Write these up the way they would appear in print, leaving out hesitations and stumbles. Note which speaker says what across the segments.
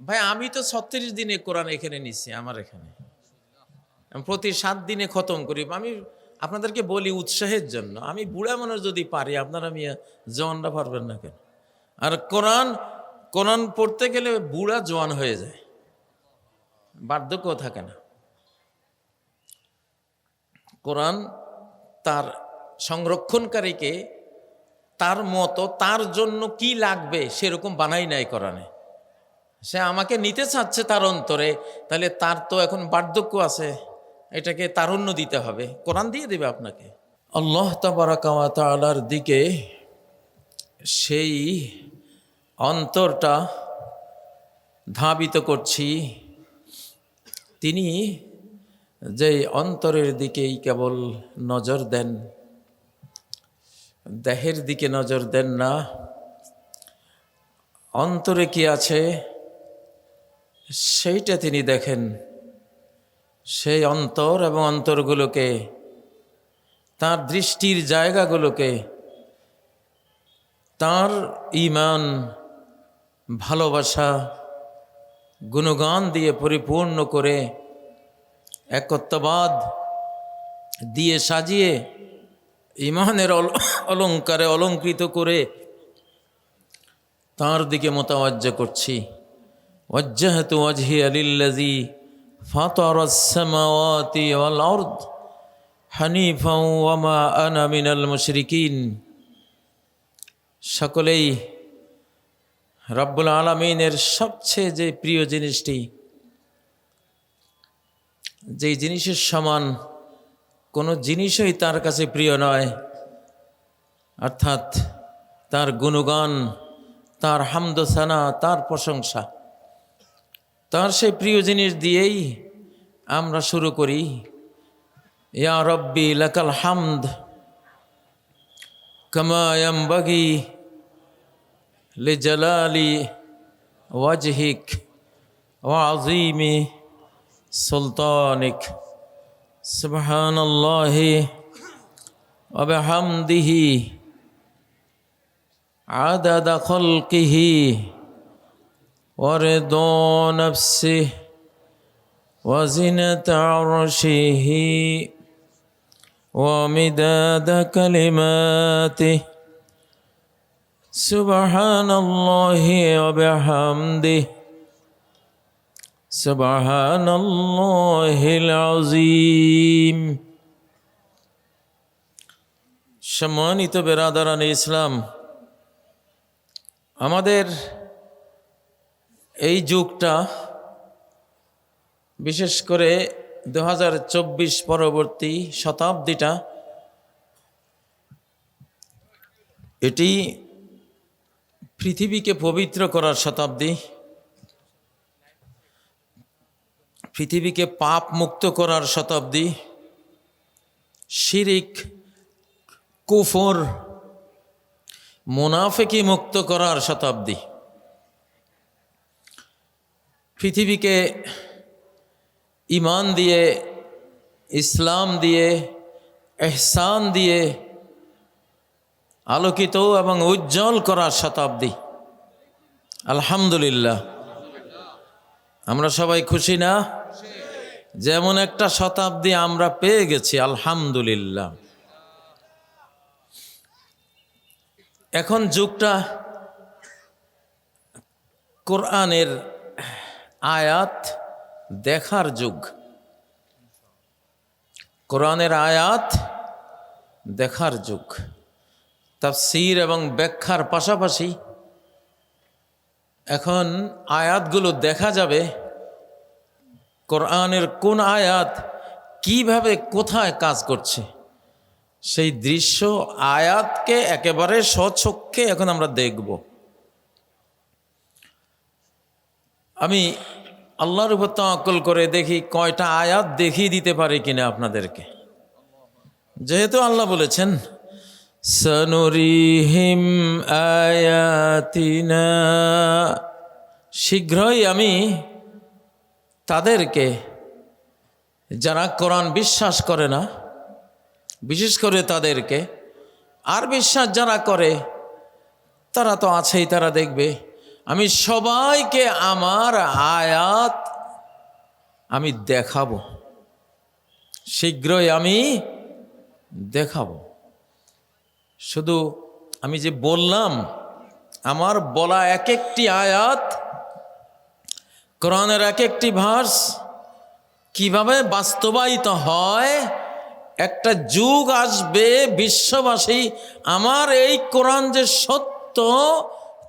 Speaker 1: ভাই আমি তো 36 দিনে কোরআন এখানে নিচ্ছি, আমার এখানে আমি প্রতি 7 দিনে খতম করি। আমি আপনাদেরকে বলি উৎসাহের জন্য, আমি বুড়া মানুষ যদি পারি, আপনারা মিয়া জওয়ানরা পারবেন না কেন? আর কোরআন কোরআন পড়তে গেলে বুড়া জওয়ান হয়ে যায়, বার্ধক্য থাকে না। কোরআন তার সংরক্ষণকারীকে তার মতো তার জন্য কি লাগবে সেরকম বানাই নাই কোরআনে। সে আমাকে নিতে চাচ্ছে তার অন্তরে, তাহলে তার তো এখন বার্ধক্য আছে, এটাকে তারুণ্য দিতে হবে, কোরআন দিয়ে দেবে আপনাকে। আল্লাহ তাবারাকা ওয়া তাআলার দিকে সেই অন্তরটা ধাবিত করছি। তিনি যেই অন্তরের দিকেই কেবল নজর দেন, দেহের দিকে নজর দেন না, অন্তরে কি আছে সেইটা তিনি দেখেন। সেই অন্তর এবং অন্তরগুলোকে, তার দৃষ্টির জায়গাগুলোকে তার ঈমান, ভালোবাসা, গুণগান দিয়ে পরিপূর্ণ করে, একত্ববাদ দিয়ে সাজিয়ে, ঈমানের অলঙ্কারে অলঙ্কৃত করে তার দিকে মোতাওয়াজ্জা করছি। ওয়াজ্জাহতু ওয়াজহিয়া লিল্লাযী ফাতারাস সামাওয়াতি ওয়াল আরদ হানিফাও ওয়া মা আনা মিনাল মুশরিকিন। সকলেই রব্বুল আলামিনের সবচেয়ে যে প্রিয় জিনিসটি, যেই জিনিসের সমান কোনো জিনিসই তার কাছে প্রিয় নয়, অর্থাৎ তার গুণগান, তার হামদ সানা, তার প্রশংসা, তার সেই প্রিয় জিনিস দিয়েই আমরা শুরু করি। ইয়া রব্বি লাকাল হামদ কামা ইয়ানবাগি লিজালালি ওয়াজহিক ওয়া আযীমি সুলতানিক। সুবহানাল্লাহি ওয়া বিহামদিহি আদাদা খালকিহি ওয়া রিদা নাফসিহি ওয়া জিনাতা আরশিহি ওয়া মিদাদা কালিমাতিহি। সুবহানাল্লাহি ওয়া বিহামদিহি সুবহানাল্লাহিল আযীম। সম্মানিত বেরাদারানে ইসলাম, আমাদের এই যুগটা, বিশেষ করে 2024 পরবর্তী শতাব্দীটা, এটি পৃথিবীকে পবিত্র করার শতাব্দী, পৃথিবীকে পাপ মুক্ত করার শতাব্দী, শিরিক, কুফর, মুনাফিকি মুক্ত করার শতাব্দী। পৃথিবীকে ঈমান দিয়ে, ইসলাম দিয়ে, ইহসান দিয়ে আলোকিত এবং উজ্জ্বল করার শতাব্দী। আলহামদুলিল্লাহ, আমরা সবাই খুশি না? যেমন একটা শতাব্দী আমরা পেয়ে গেছি, আলহামদুলিল্লাহ। এখন যুগটা কোরআনের আয়াত দেখার যুগ। কোরআনের আয়াত দেখার যুগ। তাফসীর এবং ব্যাখ্যার পাশাপাশি এখন আয়াতগুলো দেখা যাবে, কোরআনের কোন আয়াত কিভাবে কোথায় কাজ করছে, সেই দৃশ্য আয়াতকে একেবারে স্বচক্ষে এখন আমরা দেখব। আমি আল্লাহর উপর তাওয়াক্কুল করে দেখি কয়টা আয়াত দেখিয়ে দিতে পারি কিনা আপনাদেরকে। যেহেতু আল্লাহ বলেছেন সানুরিহিম আয়াতিনা, শীঘ্রই আমি তাদেরকে, যারা কোরআন বিশ্বাস করে না, বিশেষ করে তাদেরকে, আর বিশ্বাস যারা করে তারা তো আছেই, তারা দেখবে, আমি সবাইকে আমার আয়াত আমি দেখাবো, শীঘ্রই আমি দেখাবো। শুধু আমি যে বললাম, আমার বলা এক একটি আয়াত, কোরআনের এক একটি ভার্স কিভাবে বাস্তবায়িত হয়, একটা যুগ আসবে বিশ্ববাসী আমার এই কোরআন যে সত্য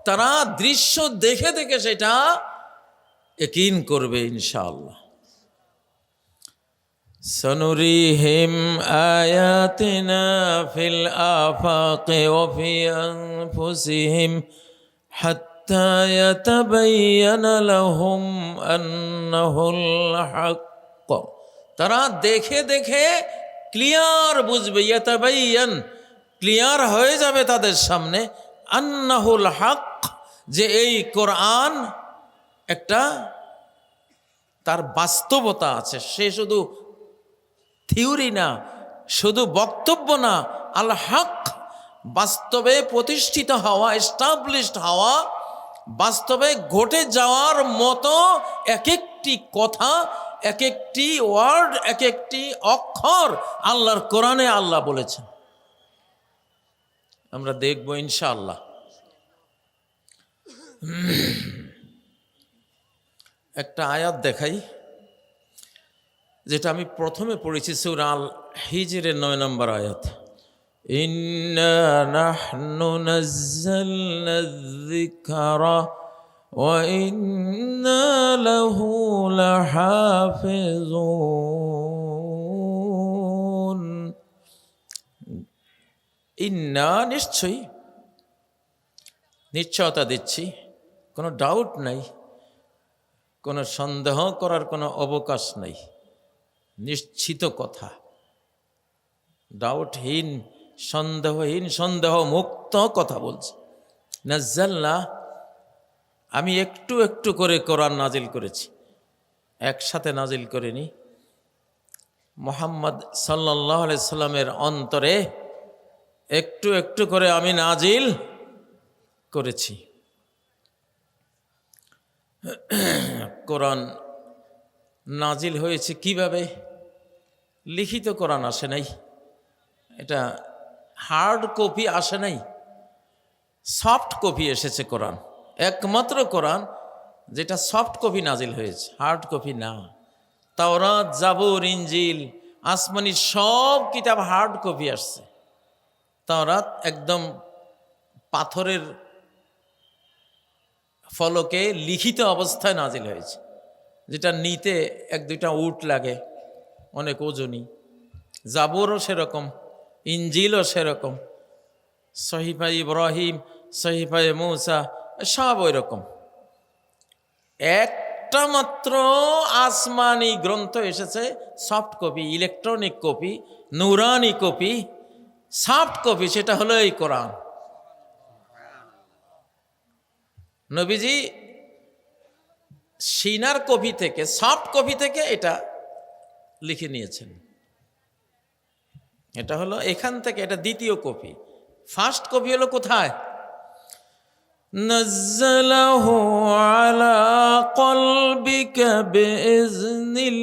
Speaker 1: তারা দৃশ্য দেখে দেখে সেটা ইয়াকিন করবে ইনশাআল্লাহ। সনুরিহিম আয়াতিনা ফিল আফাকি ওয়া ফি আনফুসিহিম হাত্তা ইয়াতাবায়ানা লাহুম আন্নাহুল হক। তারা দেখে দেখে ক্লিয়ার বুঝবে, ইয়াতাবায়ান ক্লিয়ার হয়ে যাবে তাদের সামনে, আন্নাহুল হক যে এই কোরআন একটা তার বাস্তবতা আছে। সে শুধু থিওরি না, শুধু বক্তব্য না, আল হক বাস্তবে প্রতিষ্ঠিত হওয়া, এস্টাবলিশড হওয়া, বাস্তবে ঘটে যাওয়ার মতো এক একটি কথা, এক একটি ওয়ার্ড, এক একটি অক্ষর আল্লাহর কোরআনে আল্লাহ বলেছেন। আমরা দেখব ইনশাআল্লাহ। একটা আয়াত দেখাই, যেটা আমি প্রথমে পড়েছি সূরা আল হিজরের 9 নম্বর আয়াত। ইন্না নাহনু নাযালনা যিকরা ওয়া ইন্না লাহু লাহাফিজুন। ইন্না নিশ্চয়ই, নিশ্চয়তা দিচ্ছি, কোনো ডাউট নাই, কোনো সন্দেহ করার কোনো অবকাশ নাই, নিশ্চিত কথা, ডাউটহীন, সন্দেহহীন, সন্দেহ মুক্ত কথা বলছে। নাজ্জালনা, আমি একটু একটু করে কোরআন নাজিল করেছি, একসাথে নাজিল করিনি। মুহাম্মদ সাল্লাল্লাহু আলাইহি সাল্লামের অন্তরে একটু একটু করে আমি নাজিল করেছি। কোরআন নাজিল হয়েছে কিভাবে? লিখিত কোরআন আসে নাই, এটা হার্ড কপি আসে নাই, সফট কপি এসেছে কোরআন। একমাত্র কোরআন যেটা সফট কপি নাজিল হয়েছে, হার্ড কপি না। তাওরাত, জাবুর, ইনজিল, আসমানি সব কিতাব হার্ড কপি আসছে। তাওরাত একদম পাথরের ফলকে লিখিত অবস্থায় নাজিল হয়েছে, যেটা নিতে 1-2টা উট লাগে, অনেক ওজনী। জাবুরও সেরকম, ইনজিলও সেরকম, সহিফা ইব্রাহিম, সহিফা মূসা সব ওই রকম। একটা মাত্র আসমানি গ্রন্থ এসেছে সফট কপি, ইলেকট্রনিক কপি, নুরানি কপি, সফট কপি, সেটা হলো এই কোরআন। নবীজি সিনার কপি থেকে, সফট কপি থেকে এটা লিখে নিয়েছেন। এটা হলো এখান থেকে, এটা দ্বিতীয় কপি। ফার্স্ট কপি হলো কোথায়? নাযালাহু আলা কলবিকা বিইজনিল্লাহ,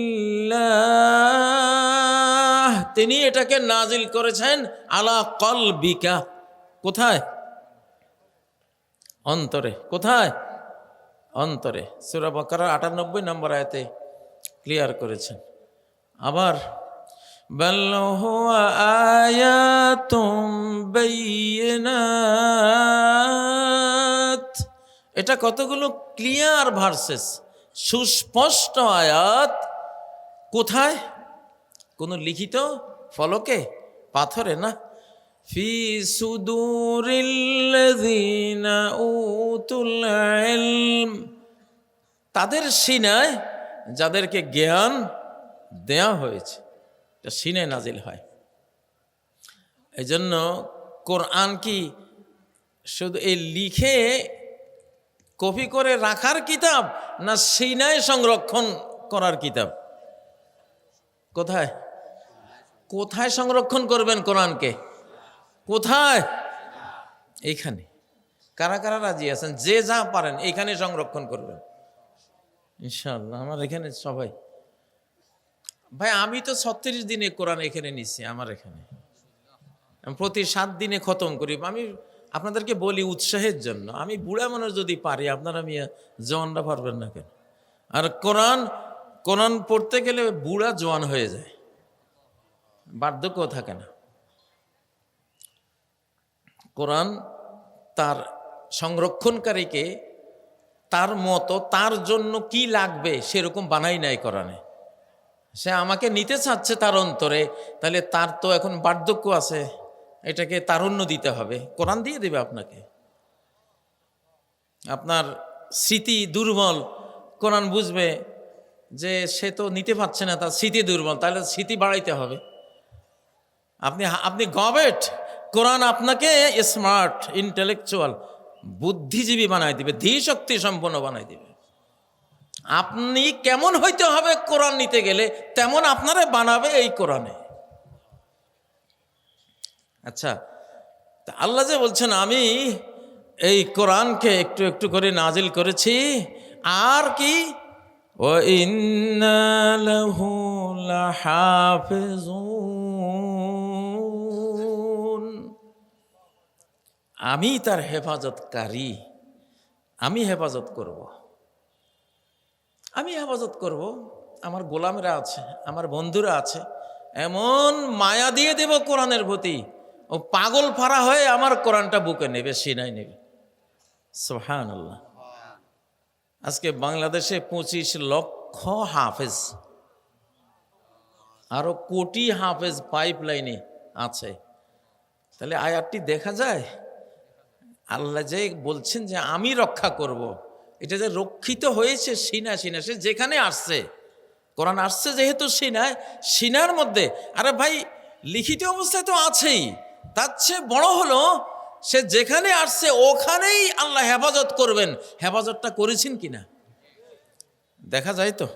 Speaker 1: তিনি এটাকে নাজিল করেছেন আলা কলবিকা। কোথায়? অন্তরে। কোথায়? অন্তরে। সূরা বাকারার 98 নম্বর আয়াতে ক্লিয়ার করেছেন। আবার বাল হুয়া আয়াতুম বাইয়িনাত, এটা কতগুলো ক্লিয়ার ভার্সেস, সুস্পষ্ট আয়াত। কোথায়? কোন লিখিত ফলকে, পাথরে না। ফি সুদুরিল্লাযিনা উতুল ইলম, তাদের সিনায় যাদেরকে জ্ঞান দেয়া হয়েছে, এটা সিনায় নাজিল হয়। এই জন্য কোরআন কি শুধু এই লিখে কপি করে রাখার কিতাব, না সিনায় সংরক্ষণ করার কিতাব? কোথায়? কোথায় সংরক্ষণ করবেন কোরআনকে? কোথায়? এইখানে। কারা কারা রাজি আছেন? যে যা পারেন এখানে সংরক্ষণ করবেন ইনশাআল্লাহ। আমার এখানে সবাই ভাই, আমি তো 36 দিনে কোরআন এখানে নিচ্ছি। আমার এখানে আমি প্রতি 7 দিনে খতম করি। আমি আপনাদেরকে বলি উৎসাহের জন্য। আমি বুড়া মানুষ যদি পারি, আপনারা মিয়া জওয়ানরা পারবেন না কেন? আর কোরআন কোরআন পড়তে গেলে বুড়া জওয়ান হয়ে যায়, বার্ধক্য থাকে না। কোরআন তার সংরক্ষণকারীকে তার মতো তার জন্য কি লাগবে সেরকম বানাই নাই কোরআনে। সে আমাকে নিতে চাচ্ছে তার অন্তরে, তাহলে তার তো এখন বার্ধক্য আছে, এটাকে তারুণ্য দিতে হবে, কোরআন দিয়ে দেবে আপনাকে। আপনার স্মৃতি দুর্বল, কোরআন বুঝবে যে সে তো নিতে পারছে না, তার স্মৃতি দুর্বল, তাহলে স্মৃতি বাড়াইতে হবে। আপনি গবেট, কোরআন আপনাকে স্মার্ট ইন্টেলেকচুয়াল বুদ্ধিজীবী বানাই দিবে, ধীশক্তি সম্পন্ন বানাই দিবে। আপনি কেমন হইতে হবে কোরআন নিতে গেলে, তেমন আপনারা বানাবে এই কোরআনে। আচ্ছা, আল্লাহ যে বলছেন আমি এই কোরআনকে একটু একটু করে নাজিল করেছি, আর কি ওয়া ইন্না লাহু লাহাফিজুন, আমি তার হেফাজতকারী, আমি হেফাজত করব, আমি হেফাজত করব। আমার গোলামেরা আছে, আমার বন্ধুরা আছে, এমন মায়া দিয়ে দেব কোরআনের প্রতি, ও পাগল ফাড়া হয়ে আমার কোরআনটা বুকে নেবে, সিনাই নেবে। সুবহানাল্লাহ। আজকে বাংলাদেশে 25 লক্ষ হাফেজ, আরো কোটি হাফেজ পাইপ লাইনে আছে। তাহলে আয়াতটি দেখা যায়, আল্লাহ যে বলছেন যে আমি রক্ষা করব, এটা যে রক্ষিত হয়েছে সিনা, সে যেখানে আসছে, কোরআন আসছে যেহেতু সিনার মধ্যে, আরে ভাই লিখিত অবস্থায় তো আছেই, তার চেয়ে বড় হলো সে যেখানে আসছে ওখানেই আল্লাহ হেফাজত করবেন। হেফাজতটা করেছেন কিনা দেখা যায় তো।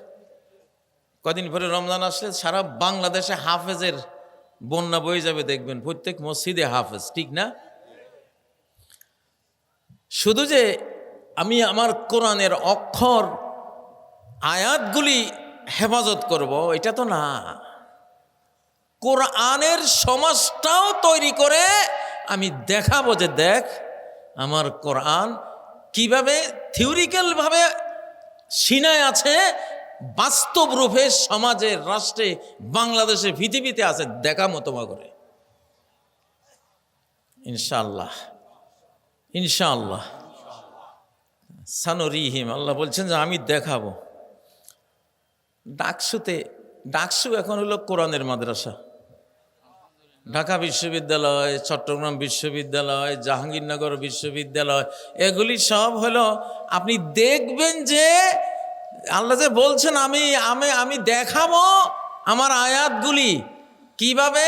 Speaker 1: কদিন পরে রমজান আসলে সারা বাংলাদেশে হাফেজের বন্যা বয়ে যাবে, দেখবেন প্রত্যেক মসজিদে হাফেজ, ঠিক না? শুধু যে আমি আমার কোরআনের অক্ষর আয়াতগুলি হেফাজত করব এটা তো না, কোরআনের সমাজটাও তৈরি করে আমি দেখাবো যে দেখ আমার কোরআন কিভাবে থিওরিক্যাল ভাবে সিনায় আছে, বাস্তব রূপে সমাজে, রাষ্ট্রে, বাংলাদেশে, পৃথিবীতে আছে, দেখামো তোমা করে ইনশাআল্লাহ। ইনশাআল্লাহ সানুরিহিম, আল্লাহ বলছেন যে আমি দেখাবো। ডাকসু এখন হলো কোরআনের মাদ্রাসা। ঢাকা বিশ্ববিদ্যালয়, চট্টগ্রাম বিশ্ববিদ্যালয়, জাহাঙ্গীরনগর বিশ্ববিদ্যালয়, এগুলি সব হলো, আপনি দেখবেন যে আল্লাহ যে বলছেন আমি দেখাবো আমার আয়াতগুলি কিভাবে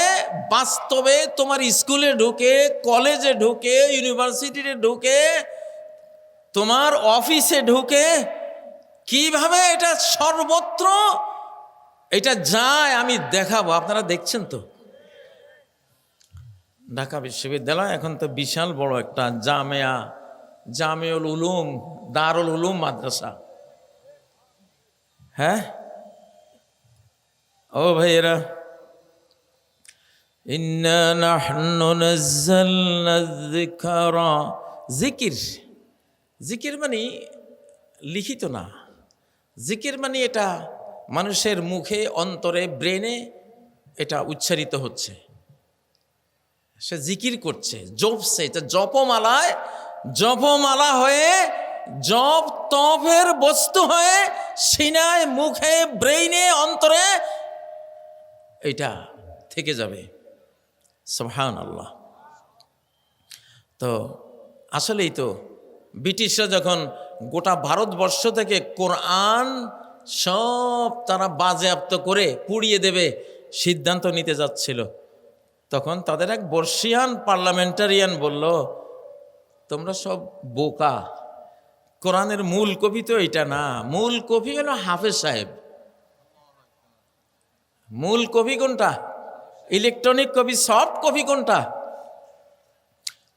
Speaker 1: বাস্তবে তোমার স্কুলে ঢুকে, কলেজে ঢুকে, ইউনিভার্সিটিতে ঢুকে, তোমার অফিসে ঢুকে কিভাবে এটা সর্বত্র এটা যায় আমি দেখাবো। আপনারা দেখছেন তো ঢাকা বিশ্ববিদ্যালয় এখন তো বিশাল বড় একটা জামিউল উলুম, দারুল উলুম মাদ্রাসা। হ্যাঁ ও ভাইয়েরা, ইন্না নাহনু নাযালনা যিকরা, জিকির মানে লিখিত না, জিকির মানে এটা মানুষের মুখে, অন্তরে, ব্রেনে এটা উচ্চারিত হচ্ছে, সে জিকির করছে, জপছে, এটা জপমালা হয়ে জপ তপের বস্তু হয়ে সিনায়, মুখে, ব্রেইনে, অন্তরে এটা থেকে যাবে। সুবহানাল্লাহ। তো আসলেই তো ব্রিটিশরা যখন গোটা ভারতবর্ষ থেকে কোরআন সব তারা বাজেয়াপ্ত করে পুড়িয়ে দেবে সিদ্ধান্ত নিতে যাচ্ছিল, তখন তাদের এক বর্ষিয়ান পার্লামেন্টারিয়ান বলল, তোমরা সব বোকা, কোরআনের মূল কপি তো এটা না, মূল কপি হলো হাফেজ সাহেব। মূল কপি কোনটা? ইলেকট্রনিক কপি, সফট কপি কোনটা?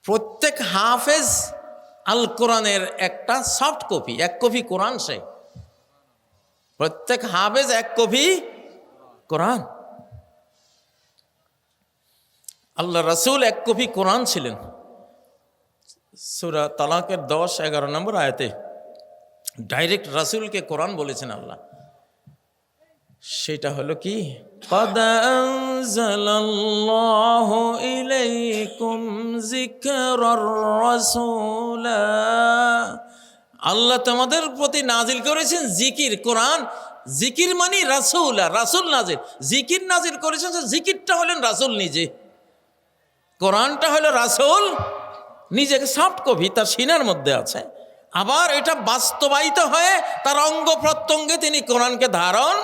Speaker 1: প্রত্যেক হাফেজ আল কোরআনের একটা সফট কপি, এক কপি কোরআন। সে প্রত্যেক হাফেজ এক কপি কোরআন। আল্লাহ রাসূল এক কপি কোরআন ছিলেন। সূরা তালাকের 10-11 নম্বর আয়াতে ডাইরেক্ট রাসূলকে কোরআন বলেছেন আল্লাহ। সেটা হলো কি, قد أنزل الله إليكم ذكرا رسولا, আল্লাহ তোমাদের প্রতি নাজিল করেছেন জিকির, কোরআন। জিকির মানে রাসূল, রাসূল নাজিল, জিকির নাজিল করেছেন। জিকিরটা হলেন রাসূল নিজে, কোরআনটা হলো রাসূল নিজে। সফট কপি তার সিনার মধ্যে আছে, আবার এটা বাস্তবায়িত হয়ে তার অঙ্গ প্রত্যঙ্গে তিনি কোরআনকে ধারণ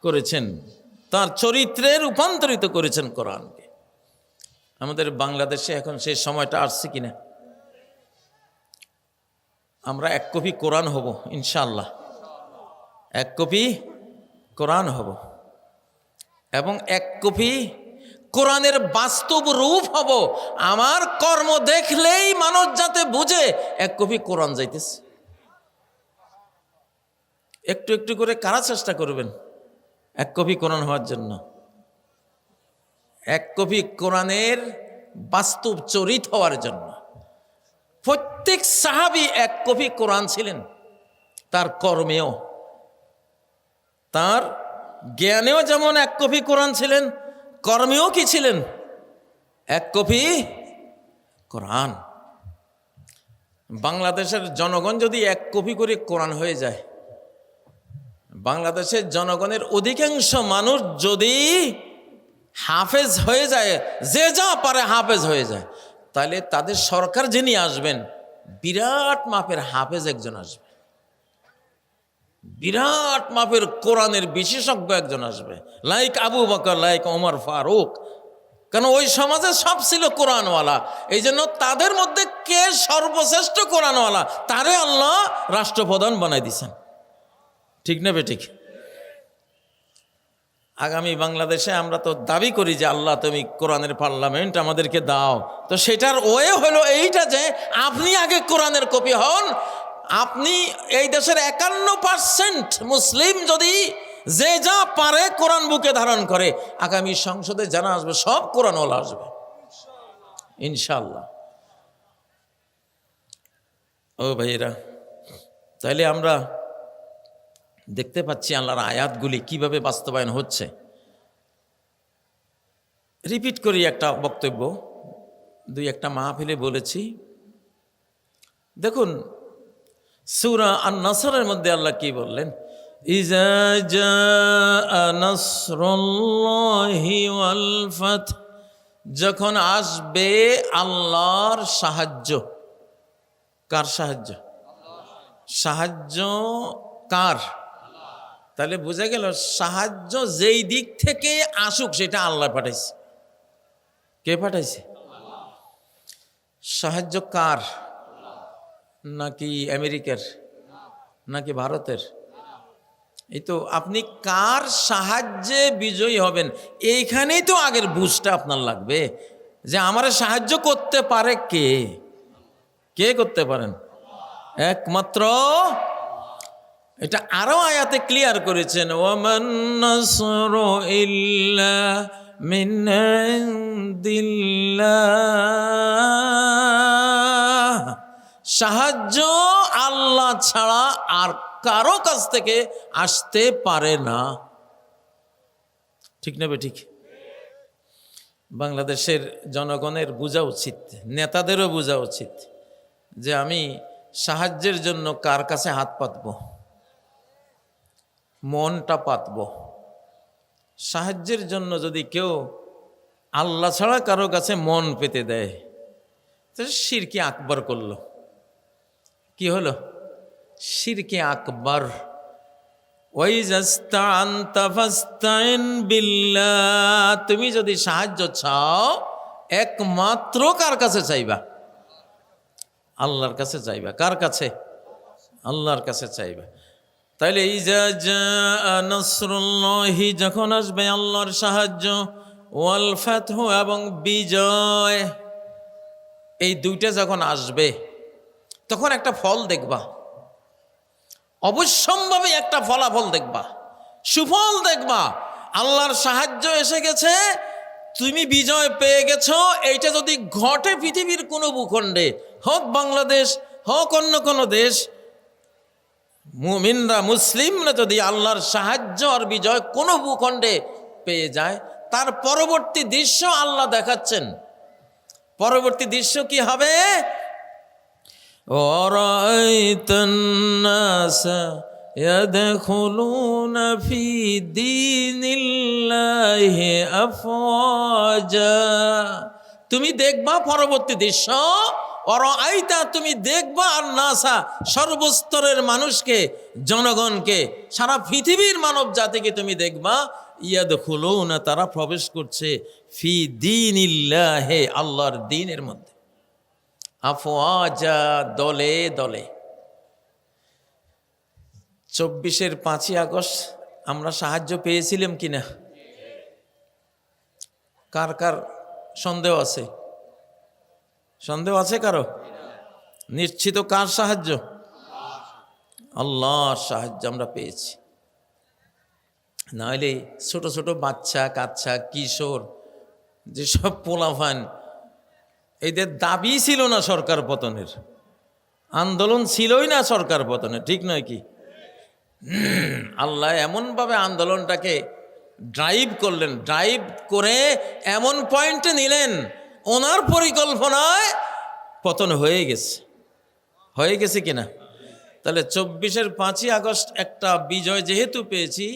Speaker 1: করেছেন, তার চরিত্রে রূপান্তরিত করেছেন কোরআনকে। আমাদের বাংলাদেশে এখন সেই সময়টা আসছে কিনা, আমরা এক কপি কোরআন হব ইনশাআল্লাহ, এক কপি কোরআন হব এবং এক কপি কোরআনের বাস্তব রূপ হব। আমার কর্ম দেখলেই মানুষ যাতে বুঝে এক কপি কোরআন যাইতেছে। একটু একটু করে কারা চেষ্টা করবেন এক কপি কোরআন হওয়ার জন্য? এক কপি কোরআনের বাস্তব চরিত হওয়ার জন্য। প্রত্যেক সাহাবী এক কপি কোরআন ছিলেন, তার কর্মেও, তার জ্ঞানেও যেমন এক কপি কোরআন ছিলেন, কর্মেও কি ছিলেন? এক কপি কোরআন। বাংলাদেশের জনগণ যদি এক কপি করে কোরআন হয়ে যায়, বাংলাদেশের জনগণের অধিকাংশ মানুষ যদি হাফেজ হয়ে যায়, যে যা পারে হাফেজ হয়ে যায়, তাহলে তাদের সরকার যিনি আসবেন বিরাট মাপের হাফেজ একজন আসবে, বিরাট মাপের কোরআনের বিশেষজ্ঞ একজন আসবে, লাইক আবু বকর, লাইক ওমর ফারুক। কারণ ওই সমাজে সব ছিল কোরআনওয়ালা, এই জন্য তাদের মধ্যে কে সর্বশ্রেষ্ঠ কোরআনওয়ালা তারে আল্লাহ রাষ্ট্রপ্রধান বানাই দিছেন। ঠিক না বেঠিক? আগামী বাংলাদেশে আমরা তো দাবি করি যে আল্লাহ তুমি কোরআনের পার্লামেন্ট আমাদেরকে দাও, তো সেটার ওয়ে হলো এইটা যে আপনি আগে কোরআনের কপি হন। আপনি এই দেশের 51% মুসলিম যদি যে যা পারে কোরআন বুকে ধারণ করে, আগামী সংসদে যারা আসবে সব কোরআনওয়ালা আসবে ইনশাআল্লাহ। ও ভাইয়েরা, তাইলে আমরা দেখতে পাচ্ছি আল্লাহর আয়াতগুলি কিভাবে বাস্তবায়ন হচ্ছে। রিপিট করি একটা বক্তব্য, দুই একটা মাহফিলে বলেছি। দেখুন সূরা আন-নাসরের মধ্যে আল্লাহ কি বললেন, ইজা জাআ নাসরুল্লাহি ওয়াল ফাতহ, যখন আসবে আল্লাহর সাহায্য। কার সাহায্য? সাহায্য কার? তাহলে বোঝা গেল সাহায্য যেই দিক থেকে আসুক সেটা আল্লাহ পাঠাইছে। কে পাঠাইছে? সাহায্য কার? নাকি আমেরিকার, নাকি ভারতের? এই তো আপনি কার সাহায্যে বিজয়ী হবেন, এইখানেই তো আগের বুঝটা আপনার লাগবে যে আমার সাহায্য করতে পারে কে। কে করতে পারেন? একমাত্র। এটা আরো আয়াতে ক্লিয়ার করেছেন, ওয়ামান নাসরু ইল্লা মিন ইনদিল্লাহ, সাহায্য আল্লাহ ছাড়া আর কারো কাছ থেকে আসতে পারে না। ঠিক না ঠিক? বাংলাদেশের জনগণের বোঝা উচিত, নেতাদেরও বোঝা উচিত যে আমি সাহায্যের জন্য কার কাছে হাত পাতব, মনটা পাতব। সাহায্যের জন্য যদি কেউ আল্লাহ ছাড়া কারো কাছে মন পেতে দেয়, তো শিরকে আকবার করলো। কি হলো? শিরকে আকবার। ওয়াইজাস্তাআনতা ফাস্তাইন বিল্লাহ, তুমি যদি সাহায্য চাও একমাত্র কার কাছে চাইবা? আল্লাহর কাছে চাইবা। কার কাছে? আল্লাহর কাছে চাইবা। তাইলে ইজা জাআ নাসরুল্লাহি, যখন আসবে আল্লাহর সাহায্য, ওয়াল ফাতহু এবং বিজয়, এই দুইটা যখন আসবে তখন একটা ফল দেখবা, অবশ্যম্ভাবী একটা ফলাফল দেখবা, সুফল দেখবা। আল্লাহর সাহায্য এসে গেছে, তুমি বিজয় পেয়ে গেছো। এইটা যদি ঘটে পৃথিবীর কোনো ভূখণ্ডে, হোক বাংলাদেশ, হোক অন্য কোনো দেশ, মুমিনরা, মুসলিমরা যদি আল্লাহর সাহায্য আর বিজয় কোনো ভূখণ্ডে পেয়ে যায়, তার পরবর্তী দৃশ্য আল্লাহ দেখাচ্ছেন। পরবর্তী দৃশ্য কি হবে? ওয়ারাআইতান নাসা ইয়াদখুলুনা ফি দীনিল্লাহি আফওয়াজা। তুমি দেখবা পরবর্তী দৃশ্য, ওয়ারাআইতা, তুমি দেখবা আর নাসা, সর্বস্তরের মানুষকে, জনগণকে, সারা পৃথিবীর মানব জাতিকে তুমি দেখবা, ইয়াদখুলুনা, তারা প্রবেশ করছে, ফি দীনিল্লাহি, আল্লাহর দ্বীনের মধ্যে, আফওয়াজা, দলে দলে। 24-এর 5ই আগস্ট আমরা সাহায্য পেয়েছিলাম কিনা? কার কার সন্দেহ আছে? সন্দেহ আছে কারো? নিশ্চিত কার সাহায্য? আল্লাহর সাহায্য আমরা পেয়েছি। নাহলে ছোট ছোট বাচ্চা কাচ্চা, কিশোর, যেসব পোলাফান, এদের দাবি ছিল না সরকার পতনের, আন্দোলন ছিলই না সরকার পতনের, ঠিক নয় কি? আল্লাহ এমনভাবে আন্দোলনটাকে ড্রাইভ করলেন, ড্রাইভ করে এমন পয়েন্টে নিলেন, ওনার পরিকল্পনায় পতন হয়ে গেছে। হয়ে গেছে কিনা? তাহলে 24-এর 5ই আগস্ট একটা বিজয় যেহেতু পেয়েছি,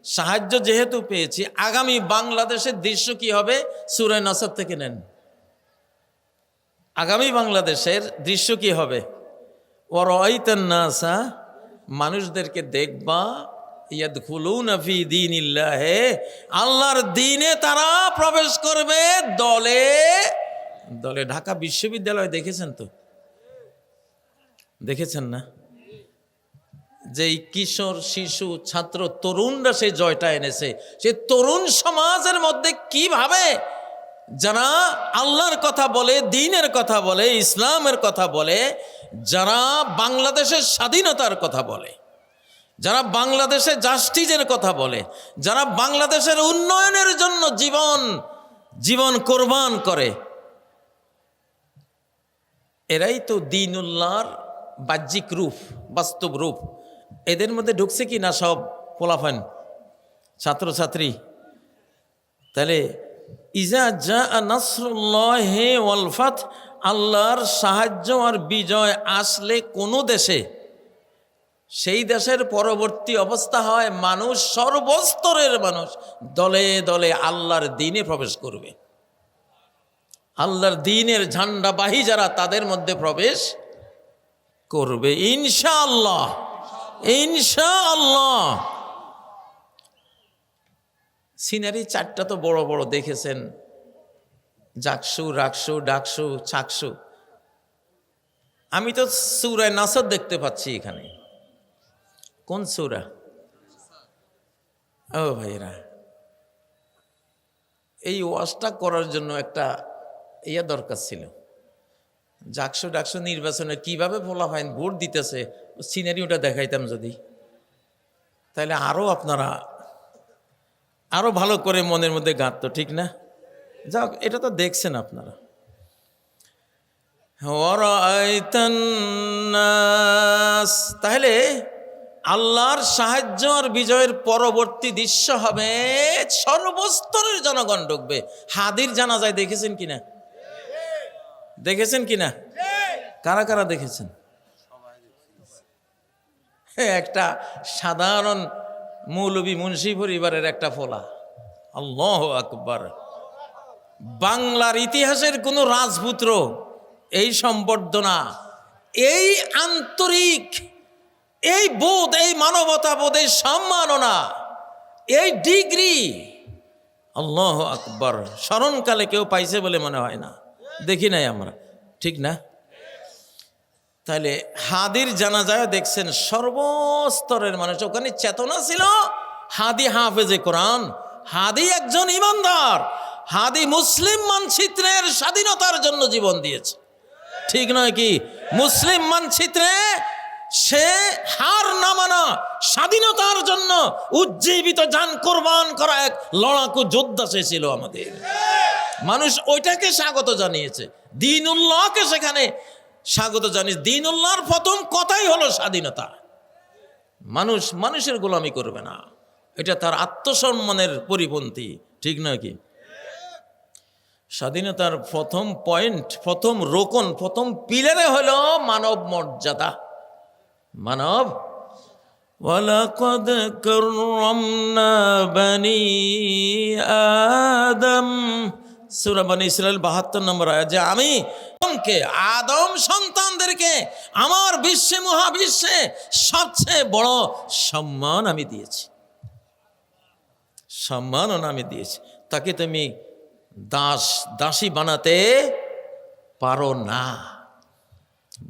Speaker 1: সাহায্য যেহেতু পেয়েছি, আগামী বাংলাদেশের দৃশ্য কি হবে? সূরা নাসর থেকে নেন। আগামী বাংলাদেশের দৃশ্য কি হবে? ওয়ারাআইতান নাসা, মানুষদেরকে দেখবা, ইয়াদখুলুনা ফি দীনিল্লাহি, আল্লাহর দ্বীনে তারা প্রবেশ করবে দলে দলে। ঢাকা বিশ্ববিদ্যালয় দেখেছেন তো? দেখেছেন না? যেই কিশোর, শিশু, ছাত্র, তরুণরা সেই জয়টা এনেছে, সেই তরুণ সমাজের মধ্যে কিভাবে যারা আল্লাহর কথা বলে, দ্বীনের কথা বলে, ইসলামের কথা বলে, যারা বাংলাদেশের স্বাধীনতার কথা বলে, যারা বাংলাদেশের জাস্টিসের কথা বলে, যারা বাংলাদেশের উন্নয়নের জন্য জীবন কোরবান করে, এরাই তো দ্বীনুল্লাহর বাহ্যিক রূপ, বাস্তব রূপ। এদের মধ্যে ঢুকছে কি না সব পোলাফান, ছাত্রছাত্রী? তাহলে ইজা জাআ নাসরুল্লাহি ওয়াল ফাত, আল্লাহর সাহায্য আর বিজয় আসলে কোনো দেশে, সেই দেশের পরবর্তী অবস্থা হয় মানুষ, সর্বস্তরের মানুষ দলে দলে আল্লাহর দ্বীনে প্রবেশ করবে। আল্লাহর দ্বীনের ঝান্ডাবাহী যারা, তাদের মধ্যে প্রবেশ করবে ইনশাআল্লাহ, ইনশাআল্লাহ। সিনারি 4টা তো বড় বড় দেখেছেন, জাকসু, রাকসু, ডাকসু, ছাকসু। আমি তো সূরা নাসর দেখতে পাচ্ছি এখানে। কোন সূরা? ও ভাইরা, এই ওয়াজটা করার জন্য একটা দরকার ছিল। জাকসু ডাকসু নির্বাচনে কিভাবে বলা হয় ভোট দিতেছে, সিনারিওটা দেখাইতাম যদি, তাহলে আরো আপনারা আরো ভালো করে মনের মধ্যে গাঁথতো, ঠিক না? যাক, এটা তো দেখছেন আপনারা। ওয়ারাআইতান নাস, তাহলে আল্লাহর সাহায্য আর বিজয়ের পরবর্তী দৃশ্য হবে সর্বস্তরের জনগণ ঢুকবে। হাদির জানাজায় দেখেছেন কিনা? দেখেছেন কিনা? কারা কারা দেখেছেন? একটা সাধারণ মৌলবী মুন্সি পরিবারের একটা ফোলা। আল্লাহু আকবার। বাংলার ইতিহাসের কোন রাজপুত্র এই সম্বর্ধনা, এই আন্তরিক, এই বোধ, এই মানবতা বোধ, এই সম্মাননা, এই ডিগ্রি, আল্লাহু আকবার, স্মরণকালে কেউ পাইছে বলে মনে হয় না, দেখি নাই আমরা, ঠিক না? তাহলে হাদির জানাজায় দেখছেন সর্বস্তরের মানুষ, ওখানে চেতনা ছিল। হাদি হাফেজে কোরআন, হাদি একজন ইমানদার, হাদি মুসলিম মানচিত্রের স্বাধীনতার জন্য জীবন দিয়েছে, ঠিক নয় কি? মুসলিম মানচিত্রে সে হার না মানা, স্বাধীনতার জন্য উজ্জীবিত জান কোরবান করা এক লড়াকু যোদ্ধা সে ছিল আমাদের। মানুষ ওইটাকে স্বাগত জানিয়েছে, দ্বীনুল্লাহকে সেখানে স্বাগত জানিয়েছে। দ্বীনুল্লাহর প্রথম কথাই হলো স্বাধীনতা। মানুষ মানুষের গোলামি করবে না, এটা তার আত্মসম্মানের পরিপন্থী, ঠিক নয় কি? স্বাধীনতার প্রথম পয়েন্ট, প্রথম রোকন, প্রথম পিলারে হলো মানব মর্যাদা। মানব ওয়ালাকাদ কাররামনা বানি আদম, সূরা বনী ইসরাঈল 72 নম্বর আয়াত, যে আমি আদম সন্তানদেরকে আমার বিশ্বে, মহাবিশ্বে সবচেয়ে বড় সম্মান আমি দিয়েছি, সম্মানও আমি দিয়েছি। তাকে তুমি দাসী বানাতে পারো না।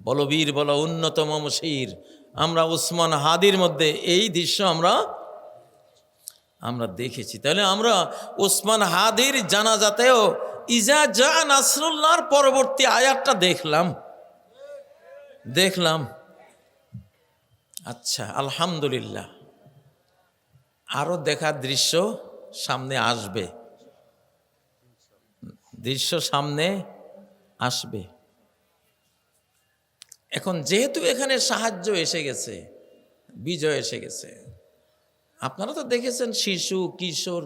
Speaker 1: বলবীর বলো উন্নতম মশির। আমরা উসমান হাদির মধ্যে এই দৃশ্য আমরা দেখেছি। তাহলে আমরা উসমান হাদির জানাজাতেও ইজা জা নাসরুল্লাহর পরবর্তী আয়াতটা দেখলাম। আচ্ছা, আলহামদুলিল্লাহ, আরো দেখার দৃশ্য সামনে আসবে, সামনে আসবে। এখন যেহেতু এখানে সাহায্য এসে গেছে, বিজয় এসে গেছে, আপনারা তো দেখেছেন শিশু, কিশোর,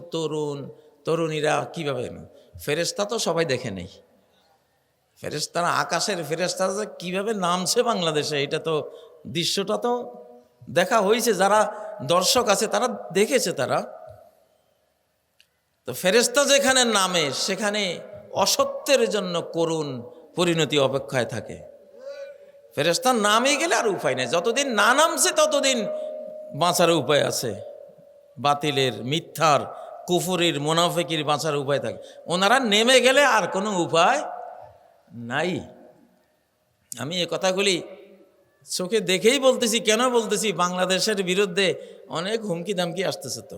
Speaker 1: তরুণীরা কিভাবে, ফেরেশতা তো সবাই দেখে নেই, ফেরেশতারা, আকাশের ফেরেশতারা যে কিভাবে নামছে বাংলাদেশে, এটা তো দৃশ্যটা তো দেখা হয়েছে, যারা দর্শক আছে তারা দেখেছে। তারা তো ফেরেশতা যেখানে নামে সেখানে অসত্যের জন্য করুণ পরিণতি অপেক্ষায় থাকে। ফেরেশতা নামে গেলে আর উপায় নেই, যতদিন না নামছে ততদিন বাঁচার উপায় আছে। বাতিলের, মিথ্যার, কুফুরির, মুনাফিকির বাঁচার উপায় থাকে। ওনারা নেমে গেলে আর কোনো উপায় নাই। আমি এ কথাগুলি চোখে দেখেই বলতেছি। কেন বলতেছি? বাংলাদেশের বিরুদ্ধে অনেক হুমকি দামকি আসতেছে। তো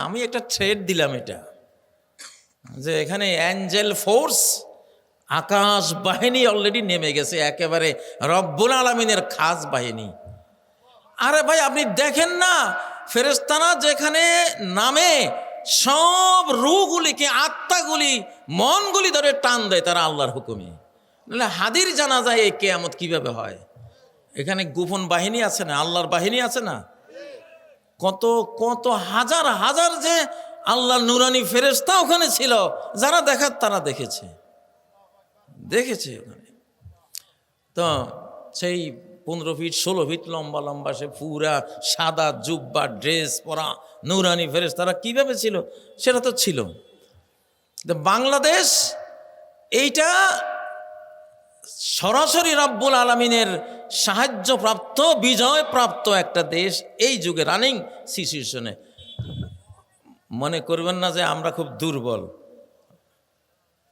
Speaker 1: আমি একটা থ্রেড দিলাম এটা, যে এখানে অ্যাঞ্জেল ফোর্স, আকাশ বাহিনী অলরেডি নেমে গেছে, একেবারে রব্বুল আলামিনের খাস বাহিনী। আরে ভাই, আপনি দেখেন না, ফেরেশতারা যেখানে নামে সব রূহগুলিকে, আত্মাগুলি, মনগুলি ধরে টান দেয় তারা আল্লাহর হুকুমে। হাদির জানা যায় এই কিয়ামত কিভাবে হয়। এখানে গোপন বাহিনী আছে না, আল্লাহর বাহিনী আছে না, কত কত হাজার হাজার যে আল্লাহর নুরানি ফেরেশতা ওখানে ছিল, যারা দেখার তারা দেখেছে ওখানে। তো সেই 15 ফিট 16 ফিট লম্বা সে পুরা সাদা জুব্বা ড্রেস পরা নুরানি ফেরেশতারা কিভাবে ছিল সেটা তো ছিল। বাংলাদেশ এইটা সরাসরি রব্বুল আলামিনের সাহায্যপ্রাপ্ত, বিজয়প্রাপ্ত একটা দেশ এই যুগে, রানিং সিচুয়েশনে। মনে করবেন না যে আমরা খুব দুর্বল,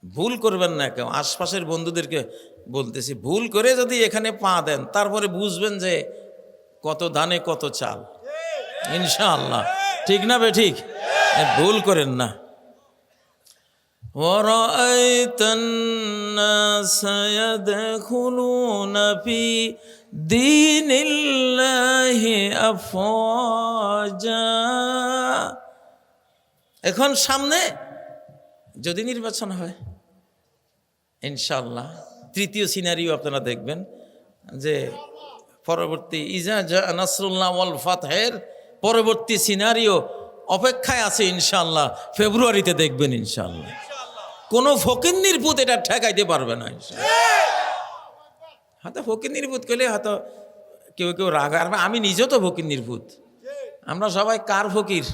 Speaker 1: ভুল করবেন না কেউ। আশপাশের বন্ধুদেরকে বলতেছি, ভুল করে যদি এখানে পা দেন, তারপরে বুঝবেন যে কত ধানে কত চাল, ইনশাআল্লাহ। ঠিক না বে ঠিক? ভুল করেন না। وَرَأَيْتَ النَّاسَ يَدْخُلُونَ فِي دِينِ اللَّهِ أَفْوَاجًا। এখন সামনে যদি নির্বাচন হয়, ইনশাআল্লাহ তৃতীয় সিনারিও আপনারা দেখবেন, যে পরবর্তী ইজা জা নাসরুল্লাহ ওয়াল ফাতহের পরবর্তী সিনারিও অপেক্ষায় আছে ইনশাআল্লাহ। ফেব্রুয়ারিতে দেখবেন ইনশাআল্লাহ। কোনো ফকিন্নির পুত এটা ঠেকাইতে পারবে না। হয়তো ফকিন্নির পুত করলে হয়তো কেউ রাগ, আর আমি নিজেও তো ফকিন্নির পুত। আমরা সবাই কার ফকির?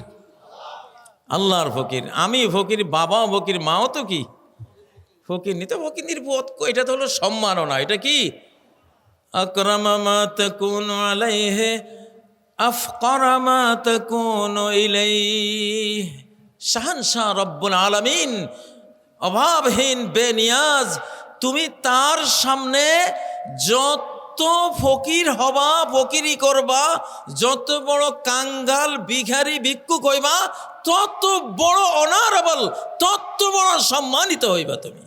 Speaker 1: আল্লাহর ফকির। আমি ফকির, বাবাও ফকির, মাও তো কি ফকির। নি তো ফকিন্নির পুত, এটা তো হলো সম্মাননা। এটা কি? আকরামা মা তাকুনু আলাইহি আফকারা মা তাকুনু ইলাইহি। শাহানশাহ রব্বুল আলামিন, অভাবহীন, বেনিয়াজ। তুমি তার সামনে যত ফকির হবা, ফকিরি করবা, যত বড় কাঙ্গাল, ভিখারি, ভিক্ষুক হইবা, তত বড় অনারেবল, তত বড় সম্মানিত হইবা তুমি।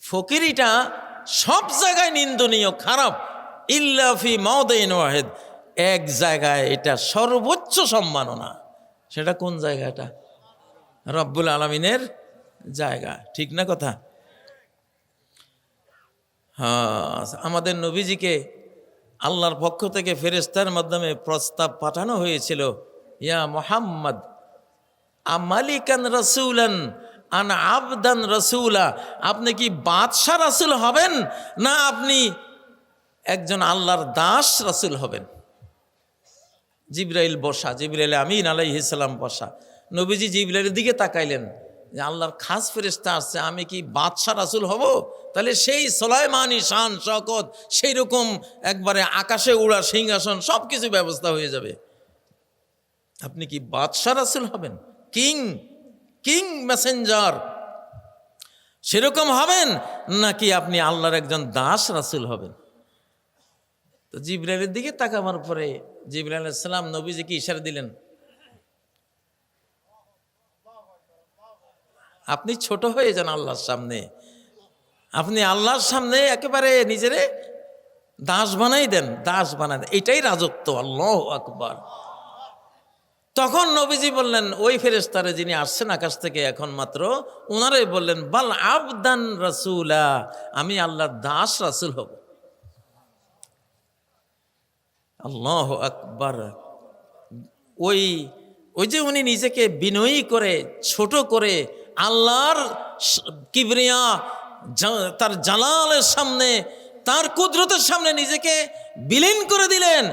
Speaker 1: ফকিরিটা সব জায়গায় নিন্দনীয়, খারাপ, ইল্লা ফি মাওদিন ওয়াহিদ, এক জায়গায় এটা সর্বোচ্চ সম্মাননা। সেটা কোন জায়গাটা? রব্বুল আলামিনের জায়গা, ঠিক না কথা? হ্যাঁ, আমাদের নবীজিকে আল্লাহর পক্ষ থেকে ফেরেশতার মাধ্যমে প্রস্তাব পাঠানো হয়েছিল, ইয়া মুহাম্মদ আমালিকান রাসূলান আন আবদান রাসূলা, আপনি কি বাদশা রাসূল হবেন না আপনি একজন আল্লাহর দাস রাসূল হবেন? জিবরাইল বসা, জিবরাইল আমিন আলাইহিস সালাম বসা, নবীজি জিবরাইলের দিকে তাকাইলেন যে আল্লাহর খাস ফেরেশতা আসছে, আমি কি বাদশা রাসূল হব? তাহলে সেই সুলাইমানি শান শওকত, সেই রকম একবারে আকাশে উড়া সিংহাসন সব কিছু ব্যবস্থা হয়ে যাবে। আপনি কি বাদশা রাসূল হবেন? কিং মেসেঞ্জার সেরকম হবেন, নাকি আপনি আল্লাহর একজন দাস রাসূল হবেন? তো জিবরাইলের দিকে তাকাবার পরে জিবরাইল আলাইহিস সালাম নবীজিকে ইশারা দিলেন, আপনি ছোট হয়ে যান আল্লাহর সামনে, আপনি আল্লাহর সামনে একেবারে নিজেরে দাস বানাই দেন, দাস বানাই দেন, এটাই রাজত্ব। আল্লাহু আকবার। তখন নবীজি বললেন, ওই ফেরেশতারে যিনি আসছেন আকাশ থেকে এখন মাত্র, ওনারাই বললেন, বাল আবদান রাসূলা, আমি আল্লাহর দাস রাসূল হব। আল্লাহু আকবার। ওই যে উনি নিজেকে বিনয়ী করে, ছোট করে, আল্লাহর কিবরিয়া, তার জালালের সামনে, তার কুদরতের সামনে নিজেকে বিলীন করে দিলেন,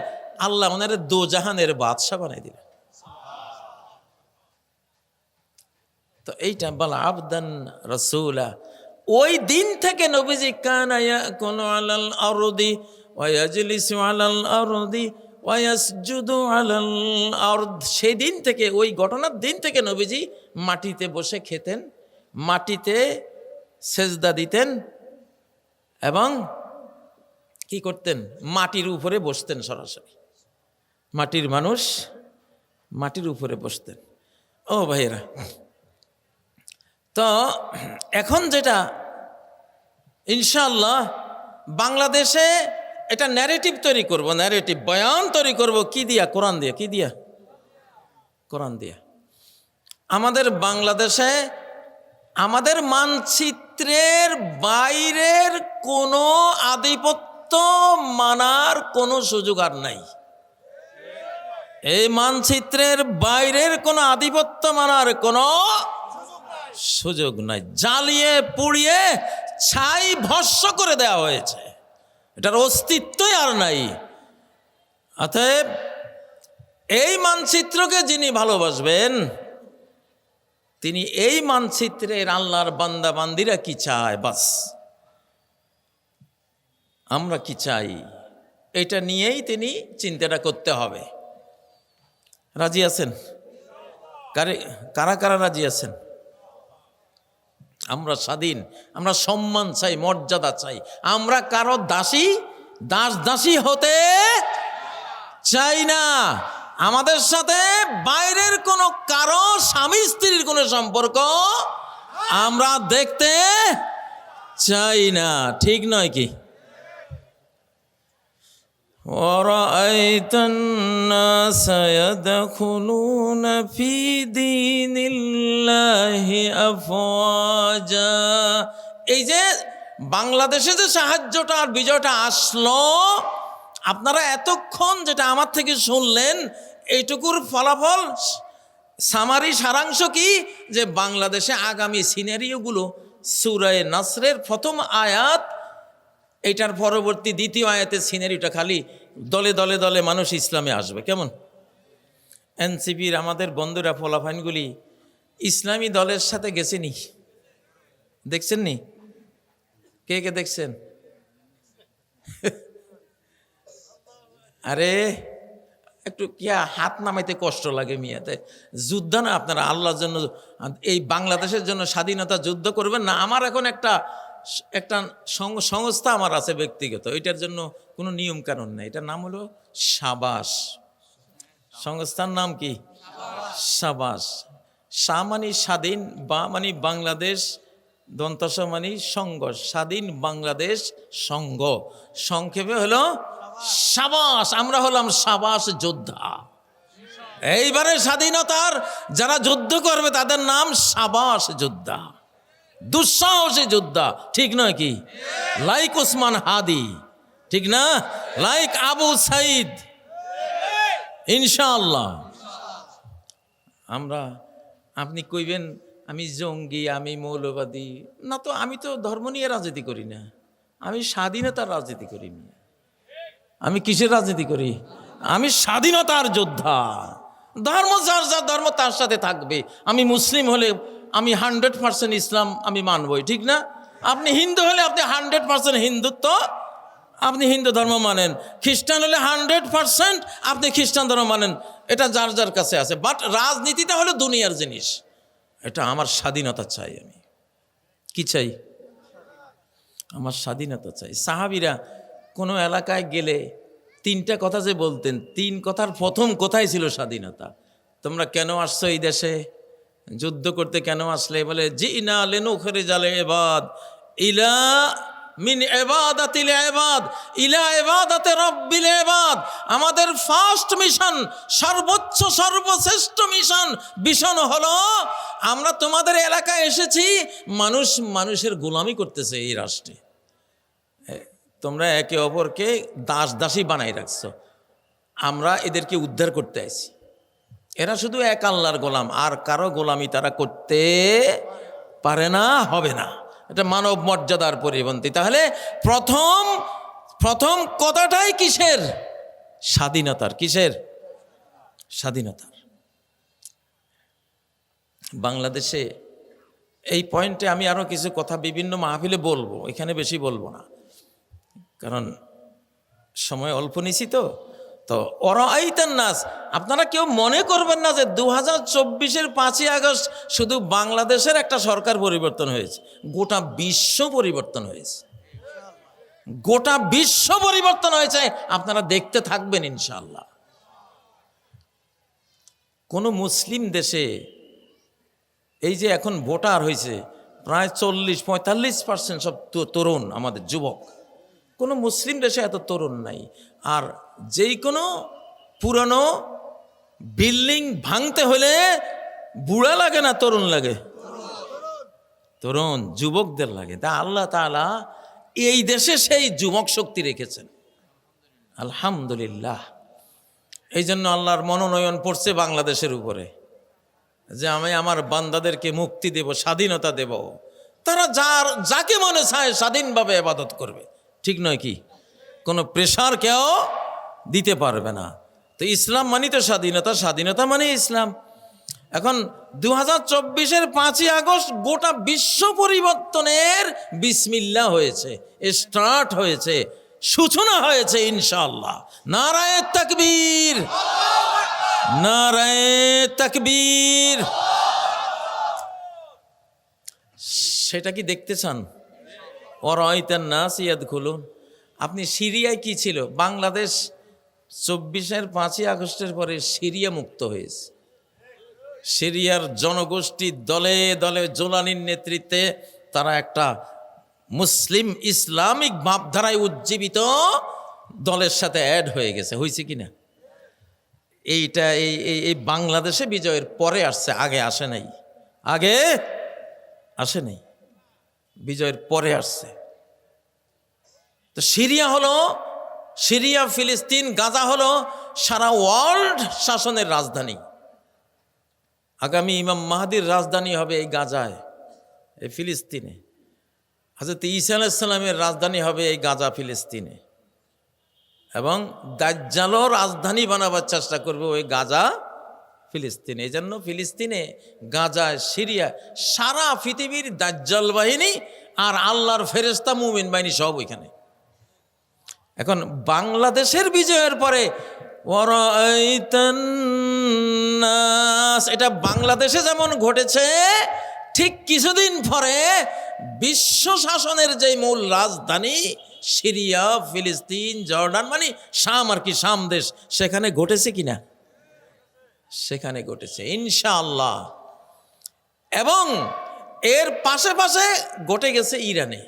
Speaker 1: আল্লাহ ওনার দোজাহানের বাদশা বানাই দিলেন। তো এইটা বলা আবদান রাসূলা। ওই দিন থেকে নবীজি কানা ইয়াকুনু আলাল আরদি ওয়া ইয়াজলিসু আলাল আরদি ওয়া ইয়াসজুদু আলাল আরদ। সেই দিন থেকে, ওই ঘটনার দিন থেকে নবীজি মাটিতে বসে খেতেন, মাটিতে সেজদা দিতেন এবং কি করতেন? মাটির উপরে বসতেন সরাসরি। মাটির মানুষ মাটির উপরে বসতেন। ও ভাইয়েরা, তো এখন যেটা ইনশাআল্লাহ বাংলাদেশে এটা ন্যারেটিভ তৈরি করব, ন্যারেটিভ বয়ান তৈরি করব, কি দিয়া? কোরআন দিয়া। কি দিয়া? কোরআন দিয়া। আমাদের বাংলাদেশে আমাদের মানচিত্রের বাইরের কোনো আধিপত্য মানার কোনো সুযোগ আর নাই। এই মানচিত্রের বাইরের কোনো আধিপত্য মানার কোনো সুযোগ নাই। জ্বালিয়ে পুড়িয়ে ছাই ভস্ম করে দেওয়া হয়েছে, এটার অস্তিত্বই আর নাই। অতএব এই মানচিত্রকে যিনি ভালোবাসবেন, তিনি এই মানচিত্রের আল্লাহর বান্দা বান্দিরা কি চায়, বাস আমরা কি চাই, এটা নিয়েই তিনি চিন্তাটা করতে হবে। রাজি আছেন? কারা কারা রাজি আছেন? আমরা স্বাধীন, আমরা সম্মান চাই, মর্যাদা চাই, আমরা কারো দাসী হতে চাই না। আমাদের সাথে বাইরের কোনো কারো স্বামী স্ত্রীর কোনো সম্পর্ক আমরা দেখতে চাই না, ঠিক নয় কি? وَرَأَيْتَ النَّاسَ يَدْخُلُونَ فِي دِينِ اللَّهِ أَفْوَاجًا। এই যে বাংলাদেশে যে সাহায্যটা আর বিজয়টা আসলো, আপনারা এতক্ষণ যেটা আমার থেকে শুনলেন, এইটুকুর ফলাফল, সামারি সারাংশ কি? যে বাংলাদেশে আগামী সিনারিওগুলো সূরা নাসরের প্রথম আয়াত, এইটার পরবর্তী দ্বিতীয় আয়াতের সিনারিটা খালি দলে দলে দলে মানুষ ইসলামে আসবে। কেমন? এনসিপির আমাদের বন্ধুরা, ফলাফাইনগুলি ইসলামী দলের সাথে গেছেনি, দেখছেন নি? কে কে দেখছেন? আরে একটু হাত নামাইতে কষ্ট লাগে মিয়াতে। যুদ্ধ না আপনারা আল্লাহর জন্য, এই বাংলাদেশের জন্য স্বাধীনতা যুদ্ধ করবেন না। আমার এখন একটা সংস্থা আমার আছে ব্যক্তিগত, এটার জন্য কোনো নিয়ম কানুন নেই। এটার নাম হলো সাবাস। সংস্থার নাম কি? সাবাস। সা মানে স্বাধীন, বা মানে বাংলাদেশ, দন্তস মানে সংঘ, স্বাধীন বাংলাদেশ সংঘ, সংক্ষেপে হলো সাবাস। আমরা হলাম সাবাস যোদ্ধা। এইবারে স্বাধীনতার যারা যুদ্ধ করবে তাদের নাম সাবাস যোদ্ধা, দুঃসাহসী যোদ্ধা, ঠিক নয় কি? লাইক ওসমান হাদি, ঠিক না? লাইক আবু সাইদ, ইনশাআল্লাহ। আমরা, আপনি কইবেন আমি জঙ্গি, আমি মৌলবাদী, না তো। আমি তো ধর্ম নিয়ে রাজনীতি করি না, আমি স্বাধীনতার রাজনীতি করি না। আমি কিসের রাজনীতি করি? আমি স্বাধীনতার যোদ্ধা। ধর্ম যার যার ধর্ম তার সাথে থাকবে। আমি মুসলিম হলে আমি 100% ইসলাম আমি মানবই, ঠিক না? আপনি হিন্দু হলে আপনি 100% হিন্দুত্ব, আপনি হিন্দু ধর্ম মানেন। খ্রিস্টান হলে 100% আপনি খ্রিস্টান ধর্ম মানেন। এটা যার যার কাছে আছে। বাট রাজনীতিটা হলো দুনিয়ার জিনিস। এটা আমার স্বাধীনতা চাই। আমি কি চাই? আমার স্বাধীনতা চাই। সাহাবীরা কোনো এলাকায় গেলে 3টা কথা যে বলতেন, 3 কথার প্রথম কথাই ছিল স্বাধীনতা। তোমরা কেন আসছো এই দেশে? যুদ্ধ করতে কেন আসলে? বলে জিনা লিনুখরিজাল ইবাদ ইলা মিন ইবাদাতিল ইবাদ ইলা ইবাদাতি রাব্বিল ইবাদ। আমাদের ফার্স্ট মিশন, সর্বোচ্চ সর্বশ্রেষ্ঠ মিশন হলো আমরা তোমাদের এলাকায় এসেছি, মানুষের গোলামি করতেছে এই রাষ্ট্রে। তোমরা একে অপরকে দাসী বানাই রাখছো, আমরা এদেরকে উদ্ধার করতে আসি। এরা শুধু এক আল্লাহর গোলাম, আর কারো গোলামি তারা করতে পারে না, হবে না। এটা মানব মর্যাদার পরিপন্থী। তাহলে প্রথম কথাটাই কিসের? স্বাধীনতার। কিসের? স্বাধীনতার। বাংলাদেশে এই পয়েন্টে আমি আরো কিছু কথা বিভিন্ন মাহফিলে বলবো, এখানে বেশি বলবো না, কারণ সময় অল্প নিছি। তো অরাইতান নাস, আপনারা কেউ মনে করবেন না যে 2024-এর 5ই আগস্ট শুধু বাংলাদেশের একটা সরকার পরিবর্তন হয়েছে, গোটা বিশ্ব পরিবর্তন হয়েছে। গোটা বিশ্ব পরিবর্তন হয়েছে। আপনারা দেখতে থাকবেন ইনশাআল্লাহ। কোন মুসলিম দেশে এই যে এখন ভোটার হয়েছে প্রায় 40-45% সব তরুণ, আমাদের যুবক। কোনো মুসলিম দেশে এত তরুণ নাই। আর যেই কোনো পুরনো বিল্ডিং ভাঙতে হলে বুড়া লাগে না, তরুণ লাগে, তরুণ যুবকদের লাগে। তা আল্লাহ তাআলা এই দেশে সেই যুবক শক্তি রেখেছেন, আলহামদুলিল্লাহ। এই জন্য আল্লাহর মনোনয়ন পড়ছে বাংলাদেশের উপরে যে আমি আমার বান্দাদেরকে মুক্তি দেব, স্বাধীনতা দেব। তারা যাকে মনে চায় স্বাধীনভাবে ইবাদত করবে, ঠিক নয় কি? কোনো প্রেশার কেউ দিতে পারবে না। তো ইসলাম মানে তো স্বাধীনতা, স্বাধীনতা মানে ইসলাম। এখন 2024-এর 5ই আগস্ট গোটা বিশ্ব পরিবর্তনের বিসমিল্লাহ হয়েছে, স্টার্ট হয়েছে, সূচনা হয়েছে ইনশাআল্লাহ। নারায়ে তাকবীর, নারায়ে তাকবীর। সেটা কি দেখতে চান? ওরাইতান নাস ইয়াদখুলুন। আপনি সিরিয়ায় কি ছিল? বাংলাদেশ 24-এর 5ই আগস্টের পরে সিরিয়া মুক্ত হয়েছে। সিরিয়ার জনগোষ্ঠী দলে দলে জোলানির নেতৃত্বে তারা একটা মুসলিম ইসলামিক ভাবধারায় উজ্জীবিত দলের সাথে অ্যাড হয়ে গেছে। হয়েছে কিনা? এইটা এই বাংলাদেশে বিজয়ের পরে আসছে, আগে আসে নাই, আগে আসে নাই, বিজয়ের পরে আসছে। তো সিরিয়া, ফিলিস্তিন, গাজা হলো সারা ওয়ার্ল্ড শাসনের রাজধানী। আগামী ইমাম মাহদির রাজধানী হবে এই গাজায়, এই ফিলিস্তিনে। হযরত ঈসা আলাইহিস সালামের রাজধানী হবে এই গাজা, ফিলিস্তিনে। এবং দাজ্জালও রাজধানী বানাবার চেষ্টা করবে ওই গাজা, ফিলিস্তিনে। এই জন্য ফিলিস্তিনে, গাজায়, সিরিয়া, সারা পৃথিবীর দাজ্জাল বাহিনী আর আল্লাহর ফেরেশতা মুমিন বাহিনী সব ওইখানে। এখন বাংলাদেশের বিজয়ের পরে ওয়ারাআইতান নাস, এটা বাংলাদেশে যেমন ঘটেছে, ঠিক কিছুদিন পরে বিশ্ব শাসনের যে মূল রাজধানী সিরিয়া, ফিলিস্তিন, জর্ডান মানে শাম আর কি, শাম দেশ, সেখানে ঘটেছে কিনা? সেখানে ঘটেছে ইনশাআল্লাহ। এবং এর পাশে পাশে ঘটে গেছে ইরানে।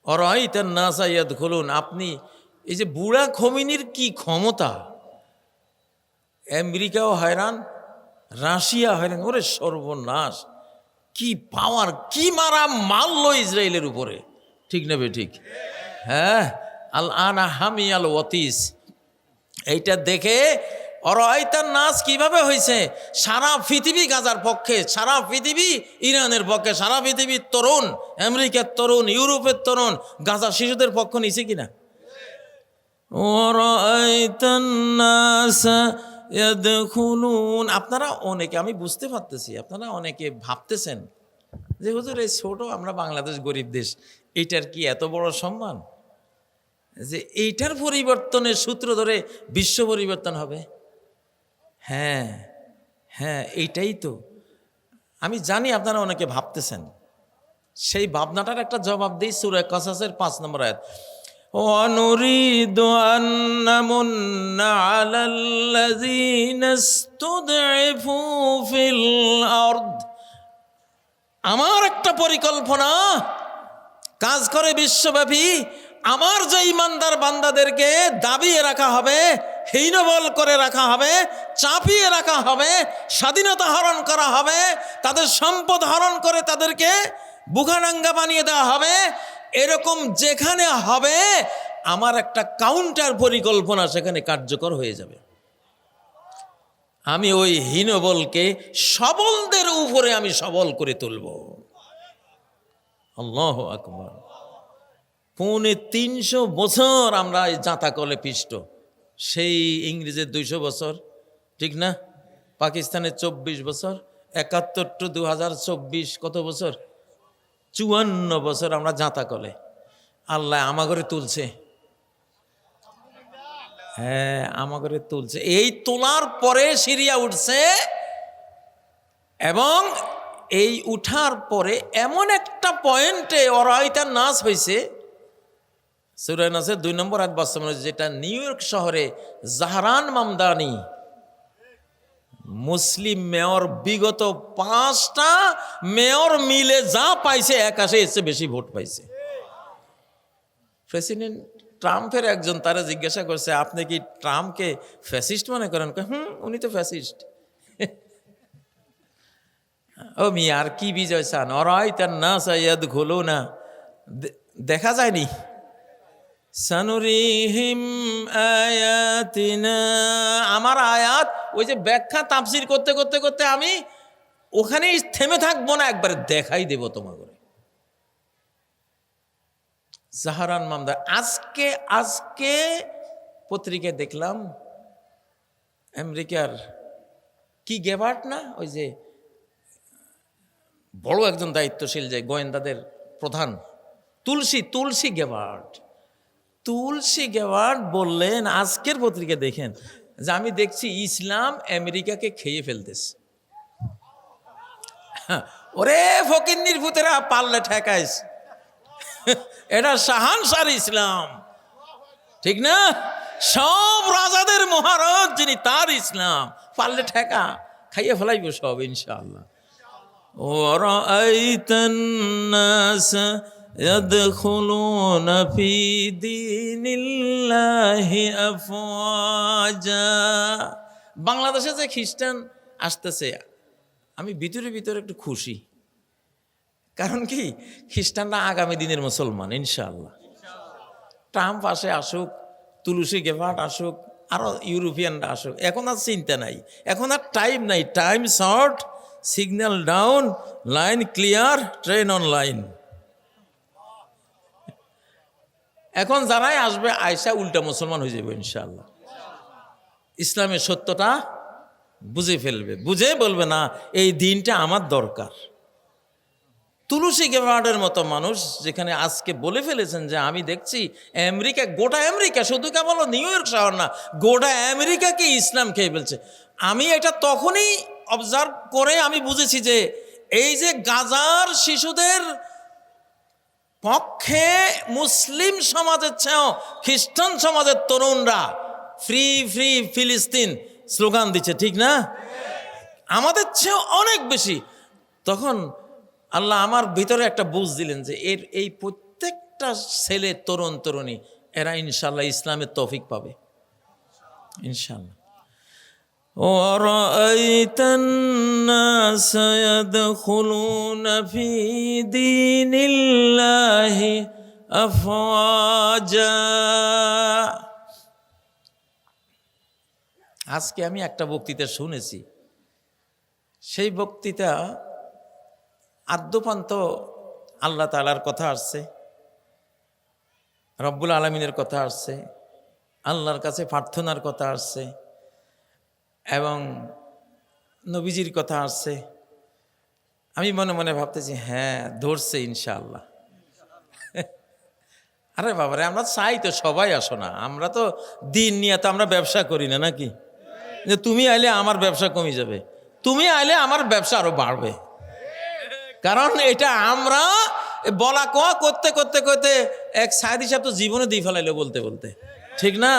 Speaker 1: অরাইতান নাসা ইয়াদখুলুন, আপনি এই যে বুড়া খমিনির কি ক্ষমতা, আমেরিকাও হয়রান, রাশিয়া হয়রান, ওরে সর্বনাশ, কি পাওয়ার, কি মারা মারল ইসরায়েলের উপরে, ঠিক না বে ঠিক? হ্যাঁ, আল আনা হামি আল ওয়াতিস, এইটা দেখে অরাইতান নাস কিভাবে হয়েছে, সারা পৃথিবী গাজার পক্ষে, সারা পৃথিবী ইরানের পক্ষে, সারা পৃথিবীর তরুণ, আমেরিকার তরুণ, ইউরোপের তরুণ গাজা শিশুদের পক্ষ নিছে কিনা। অরাইতান নাস ইয়াদখুলুন, আপনারা অনেকে, আমি বুঝতে পারতেছি আপনারা অনেকে ভাবতেছেন যে হুজুর এই ছোট আমরা বাংলাদেশ গরিব দেশ, এইটার কি এত বড় সম্মান যে এইটার পরিবর্তনের সূত্র ধরে বিশ্ব পরিবর্তন হবে। হ্যাঁ হ্যাঁ, এইটাই তো আমি জানি আপনারা অনেকে ভাবতেছেন। সেই ভাবনাটার একটা জবাব দিই সূরা কাসাসের 5 নম্বর আয়াত, ওয়ানুরিদু আন নামুন্না আলাল্লাযীনা ইসতুদঈফু ফিল আরদ, আমার একটা পরিকল্পনা কাজ করে বিশ্বব্যাপী, আমার যে ইমানদার বান্দাদেরকে দাবিয়ে রাখা হবে, হীনবল করে রাখা হবে, চাপিয়ে রাখা হবে, স্বাধীনতা হরণ করা হবে, তাদের সম্পদ হরণ করে তাদেরকে বুখানাঙ্গা বানিয়ে দেওয়া হবে, এরকম যেখানে হবে আমার একটা কাউন্টার পরিকল্পনা সেখানে কার্যকর হয়ে যাবে। আমি ওই হীনবলকে সবলদের উপরে আমি সবল করে তুলব। আল্লাহু আকবার। 350 বছর আমরা এই জাঁতাকলে পিষ্ট, সেই ইংরেজের 200 বছর, ঠিক না? পাকিস্তানের 24 বছর, 71 টু 2024 কত বছর? 54 বছর আমরা জাঁতাকলে। আল্লাহ আমাগরে তুলছে, হ্যাঁ আমাগরে তুলছে। এই তোলার পরে সিরিয়া উঠছে, এবং এই উঠার পরে এমন একটা পয়েন্টে অরাইতান নাস হয়েছে, সূরা নাসের 2 নম্বর আয়াত বাস্তবায়ন, যেটা নিউ ইয়র্ক শহরে জাহরান মামদানি মুসলিম মেয়র, বিগত 5টা মেয়র মিলে যা পাইছে একাশে এসে বেশি ভোট পাইছে। প্রেসিডেন্ট ট্রাম্পের একজন তারা জিজ্ঞাসা করছে, আপনি কি ট্রাম্পকে ফ্যাসিস্ট মনে করেন? উনি তো ফ্যাসিস্ট। ও মিয়া, আর কি বিজয় চান? অরাইতান নাস ইয়াদখুলুনা, দেখা যায়নি? সানুরিহিম আয়াতিনা, আমার আয়াত ওই যে ব্যাখ্যা তাফসীর করতে করতে করতে আমি ওখানেই থেমে থাকবো না, একবারে দেখাই দেব তোমাকে। জাহরান মামদার আজকে পত্রিকায় দেখলাম, আমেরিকার কি গেবার্ট না, ওই যে বড় একজন দায়িত্বশীল যে গোয়েন্দাদের প্রধান, তুলসী গেবার্ট বললেন আজকের পত্রিকা দেখেন যে আমি দেখছি ইসলাম আমেরিকাকে খেয়ে ফেলতেছে। ওরে ফকিন্নির ভূতেরা, পারলে ঠেকাইস, এটা শাহানশার ইসলাম, ঠিক না? সব রাজাদের মহারাজ যিনি, তার ইসলাম, পারলে ঠেকা, খাইয়ে ফেলাইব সব ইনশাআল্লাহ। ওয়ারাআইতান নাস ইয়াদখুলুনা ফি দীনিল্লাহি আফওয়াজা। বাংলাদেশে যে খ্রিস্টান আসতেছে, আমি ভিতরে ভিতরে একটু খুশি। কারণ কি, খ্রিস্টানরা আগামী দিনের মুসলমান ইনশাআল্লাহ। ট্রাম্প আসে আসুক, তুলসী গেবার্ট আসুক, আরো ইউরোপিয়ানরা আসুক, এখন আর চিন্তা নাই, এখন আর টাইম নাই। Time short, signal down, line clear, train on line. এখন যারাই আসবে আয়সা উল্টা মুসলমান হয়ে যাবে ইনশাআল্লাহ। ইসলামের সত্যটা বুঝে ফেলবে, বুঝে বলবে না এই দিনটা আমার দরকার। তুলসী গেবার্টের মতো মানুষ যেখানে আজকে বলে ফেলেছেন যে আমি দেখছি আমেরিকা, গোটা আমেরিকা, শুধু কেবল নিউ ইয়র্ক শহর না, গোটা আমেরিকাকে ইসলাম খেয়ে ফেলছে। আমি এটা তখনই অবজার্ভ করে আমি বুঝেছি যে এই যে গাজার শিশুদের পক্ষে মুসলিম সমাজের চেয়েও খ্রিস্টান সমাজের তরুণরা ফ্রি ফ্রি ফিলিস্তিন স্লোগান দিচ্ছে, ঠিক না? আমাদের চেয়েও অনেক বেশি। তখন আল্লাহ আমার ভিতরে একটা বুঝ দিলেন যে এই প্রত্যেকটা ছেলে তরুণ তরুণী এরা ইনশাল্লাহ ইসলামের তৌফিক পাবে ইনশাল্লাহ। وَرَأَيْتَ النَّاسَ يَدْخُلُونَ فِي دِينِ اللَّهِ أَفْوَاجًا। আজকে আমি একটা বক্তৃতা শুনেছি, সেই বক্তৃতা আদ্যপান্ত আল্লাহ তাআলার কথা আসছে, রব্বুল আলামিনের কথা আসছে, আল্লাহর কাছে প্রার্থনার কথা আসছে এবং নবীজির কথা আসছে। আমি মনে মনে ভাবতেছি হ্যাঁ ধরছে ইনশাআল্লাহ। আরে বাবারে, আমরা চাই তো সবাই আসো না, আমরা তো দিন নিয়ে তো আমরা ব্যবসা করি না নাকি, যে তুমি আইলে আমার ব্যবসা কমে যাবে, তুমি আইলে আমার ব্যবসা আরো বাড়বে। কারণ এটা আমরা বলা কোয়া করতে করতে করতে এক সাইদ হিসাব তো জীবনে দিয়ে ফেলাইলো বলতে বলতে, ঠিক না?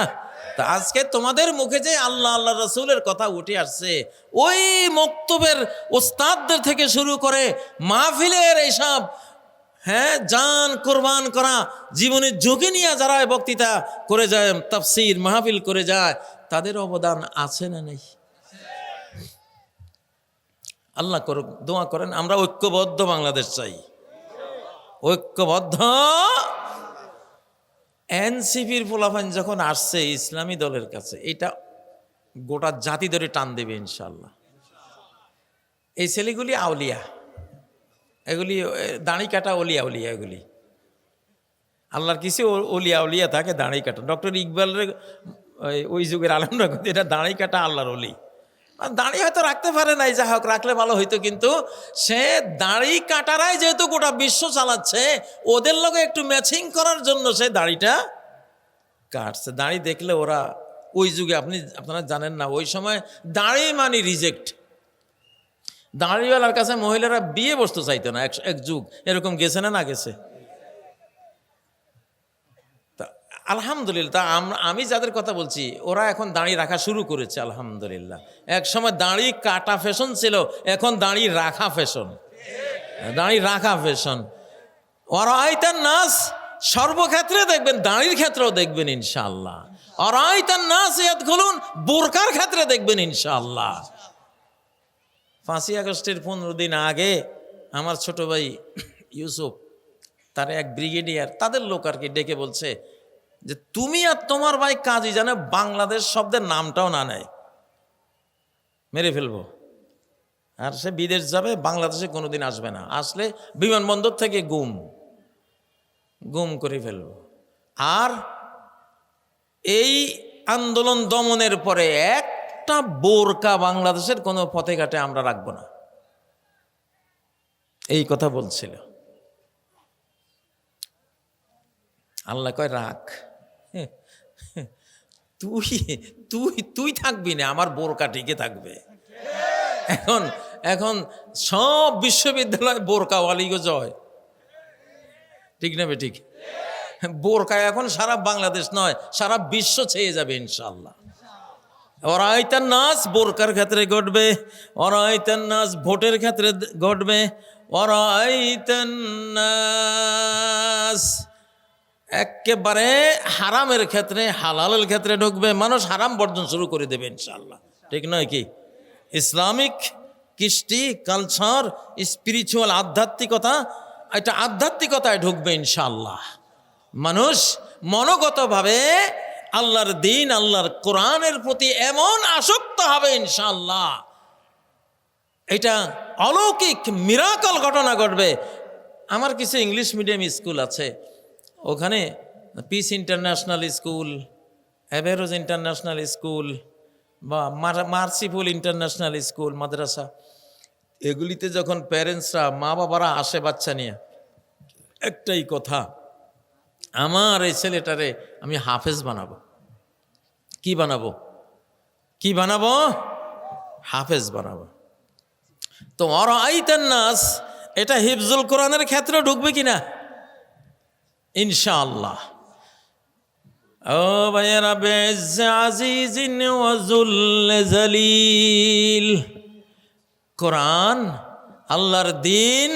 Speaker 1: তা আজকে তোমাদের মুখে যে আল্লাহ আল্লাহ রসুলের কথা উঠে আসছে, ওই মক্তবের ওস্তাদদের থেকে শুরু করে মাহফিলের এইসব জান কোরবান করা জীবনের ঝুঁকি নিয়ে যারা বক্তৃতা করে যায়, তাফসীর মাহফিল করে যায়, তাদের অবদান আছে না নেই? আল্লাহ করুক, দোয়া করেন আমরা ঐক্যবদ্ধ বাংলাদেশ চাই, ঐক্যবদ্ধ। এনসিপির পোলাপান যখন আসছে ইসলামী দলের কাছে, এটা গোটা জাতি ধরে টান দেবে ইনশাল্লাহ। এই ছেলেগুলি আউলিয়া, এগুলি দাড়ি কাটা অলিয়া উলিয়া, এগুলি আল্লাহর কিছু অলিয়া উলিয়া থাকে দাড়ি কাটা। ডক্টর ইকবালের ওই যুগের আলমরা এটা দাড়ি কাটা আল্লাহর অলি। দাড়ি হয়তো রাখতে পারে নাই, যা হোক রাখলে ভালো হইতো, কিন্তু সে দাড়ি কাটারাই যেহেতু গোটা বিশ্ব চালাচ্ছে, ওদের লগে একটু ম্যাচিং করার জন্য সে দাড়িটা কাটছে। দাড়ি দেখলে ওরা ওই যুগে আপনারা জানেন না, ওই সময় দাড়ি মানে রিজেক্ট। দাড়িওয়ালার কাছে মহিলারা বিয়ে বসতে চাইতো না, এক যুগ এরকম গেছে না, না গেছে? আলহামদুলিল্লাহ, তা আমি যাদের কথা বলছি ওরা এখন দাড়ি রাখা শুরু করেছে আলহামদুলিল্লাহ। এক সময় দাড়ি কাটা ফ্যাশন ছিল, এখন দাড়ি রাখা ফ্যাশন, দাড়ি রাখা ফ্যাশন। ওরাইতান নাস, সর্বক্ষেত্রে দেখবেন, দাড়ির ক্ষেত্রেও দেখবেন ইনশাআল্লাহ। ওরাইতান নাস ইয়াদখুলুন, বোরকার ক্ষেত্রে দেখবেন ইনশাআল্লাহ। 5ই আগস্টের 15 দিন আগে আমার ছোট ভাই ইউসুফ, তার এক ব্রিগেডিয়ার, তাদের লোক আর কি ডেকে বলছে যে তুমি আর তোমার ভাই কাজী জানে বাংলাদেশ শব্দের নামটাও না নেয়, মেরে ফেলবো। আর সে বিদেশ যাবে, বাংলাদেশে কোনোদিন আসবে না, আসলে বিমানবন্দর থেকে গুম করে ফেলবো। আর এই আন্দোলন দমনের পরে একটা বোরকা বাংলাদেশের কোনো পথে ঘাটে আমরা রাখবো না, এই কথা বলছিল। আল্লাহ কয় রাখ, তুই তুই তুই থাকবি না, আমার বোরকা টিকে থাকবে। এখন সব বিশ্ববিদ্যালয় বোরকাওয়ালিগো জয়, ঠিক না ঠিক? বোরকা এখন সারা বাংলাদেশ নয়, সারা বিশ্ব ছেয়ে যাবে ইনশাআল্লাহ। ওরাইতান নাস বোরকার ক্ষেত্রে ঘটবে, ওরাইতান নাস ভোটের ক্ষেত্রে ঘটবে, ওরাইতান নাস একেবারে হারামের ক্ষেত্রে হালালের ক্ষেত্রে ঢুকবে, মানুষ হারাম বর্জন শুরু করে দেবে ইনশাআল্লাহ, ঠিক নয় কি? ইসলামিক কৃষ্টি কালচার, স্পিরিচুয়াল আধ্যাত্মিকতা, এটা আধ্যাত্মিকতায় ঢুকবে ইনশাআল্লাহ। মানুষ মনোগতভাবে আল্লাহর দিন, আল্লাহর কোরআনের প্রতি এমন আসক্ত হবে ইনশাআল্লাহ, এটা অলৌকিক মিরাকল ঘটনা ঘটবে। আমার কিছু ইংলিশ মিডিয়াম স্কুল আছে, ওখানে peace international school, Averroes international school বা মার্সিফুল ইন্টারন্যাশনাল স্কুল, মাদ্রাসা, এগুলিতে যখন প্যারেন্টসরা, মা বাবারা আসে বাচ্চা নিয়ে, একটাই কথা, আমার এই ছেলেটারে আমি হাফেজ বানাবো। কি বানাবো? হাফেজ বানাবো। তো ওরাইতান নাস, এটা হিফজুল কোরআনের ক্ষেত্রে ঢুকবে কিনা? ইনশাআল্লাহ। ও ভাইয়েরা, বেজ্জে আজিজিন ওয়া যুল্লে জালিল, কোরআন আল্লাহর দিন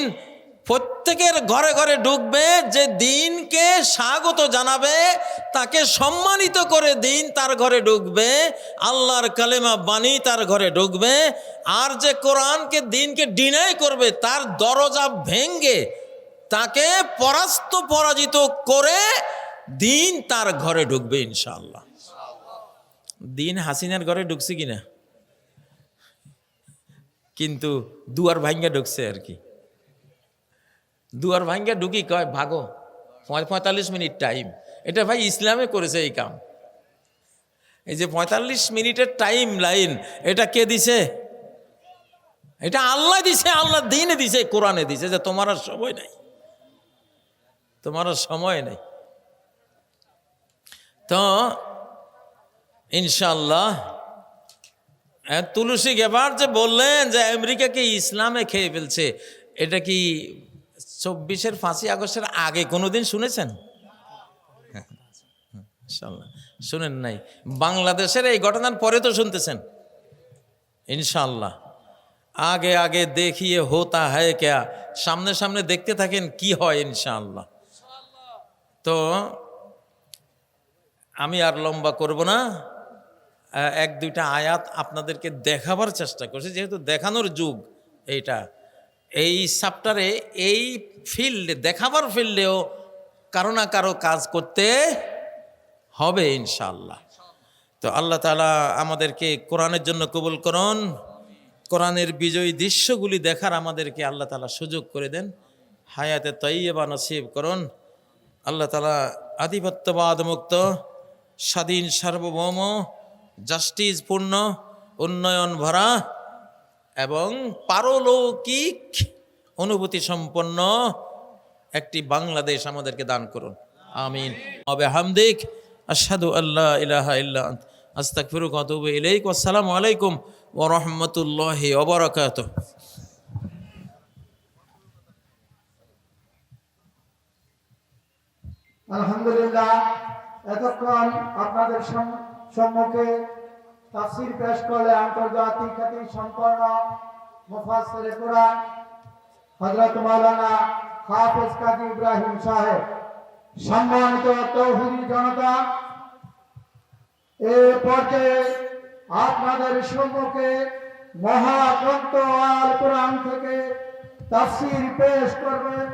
Speaker 1: প্রত্যেকের ঘরে ঘরে ঢুকবে, যে দিনকে স্বাগত জানাবে, তাকে সম্মানিত করে দিন তার ঘরে ঢুকবে, আল্লাহর কালেমা বাণী তার ঘরে ঢুকবে। আর যে কোরআনকে দিনকে ডিনাই করবে, তার দরজা ভেঙ্গে তাকে পরাজিত করে দিন তার ঘরে ঢুকবে ইনশাআল্লাহ। দিন হাসিনার ঘরে ঢুকছে কিনা, কিন্তু দুয়ার ভাঙ্গা ঢুকছে আর কি। দুয়ার ভাঙ্গা ঢুকি কয় ভাগো, 45 মিনিট টাইম। এটা ভাই ইসলামে করেছে এই কাম। এই যে 45 মিনিটের টাইম লাইন, এটা কে দিছে? এটা আল্লাহ দিছে, আল্লাহ দিনে দিছে, কোরআনে দিছে, যে তোমার আর সময় নাই, তোমার আর সময় নেই। তো ইনশাআল্লাহ তুলসী গেবার যে বললেন যে আমেরিকাকে ইসলামে খেয়ে ফেলছে, এটা কি 24 5ই আগস্টের আগে কোনোদিন শুনেছেন? ইনশাআল্লাহ শুনেন নাই। বাংলাদেশের এই ঘটনার পরে তো শুনতেছেন ইনশাআল্লাহ। আগে আগে দেখিয়ে হোতা হ্যায় ক্যা, সামনে সামনে দেখতে থাকেন কি হয় ইনশাআল্লাহ। তো আমি আর লম্বা করব না, 1-2টা আয়াত আপনাদেরকে দেখাবার চেষ্টা করছি, যেহেতু দেখানোর যুগ এইটা। এই চ্যাপ্টারে এই ফিল্ডে, দেখাবার ফিল্ডেও কারো না কারো কাজ করতে হবে ইনশাআল্লাহ। তো আল্লাহ তাআলা আমাদেরকে কোরআনের জন্য কবুল করুন, কোরআনের বিজয়ী দৃশ্যগুলি দেখার আমাদেরকে আল্লাহ তাআলা সুযোগ করে দেন, হায়াতে তাইয়্যিবা নসিব করুন। আল্লাহ তাআলা আধিপত্যবাদ মুক্ত, স্বাধীন, সার্বভৌম, জাস্টিস পূর্ণ, উন্নয়ন ভরা এবং পারলৌকিক অনুভূতি সম্পন্ন একটি বাংলাদেশ আমাদেরকে দান করুন, আমিন। বিহামদিক আশহাদু আল্লা ইলাহা ইল্লা আনতা আস্তাগফিরুকা ওয়া আতুবু ইলাইক। আসসালামু আলাইকুম ওয়া রাহমাতুল্লাহি ওয়া বারাকাতুহু।
Speaker 2: আলহামদুলিল্লাহ, এতক্ষণ আপনাদের সম্মুখে তাফসীর পেশ করলে আন্তর্জাতিক খ্যাতি সম্পন্ন মুফাসসিরে কুরআন হযরত মাওলানা হাফেজ কাজী ইব্রাহিম সাহেব। সম্মানিত তৌহিদি জনতা, এই পর্যায়ে আপনাদের সম্মুখে মহাগ্রন্থ আল কোরআন থেকে তাফসীর পেশ করবেন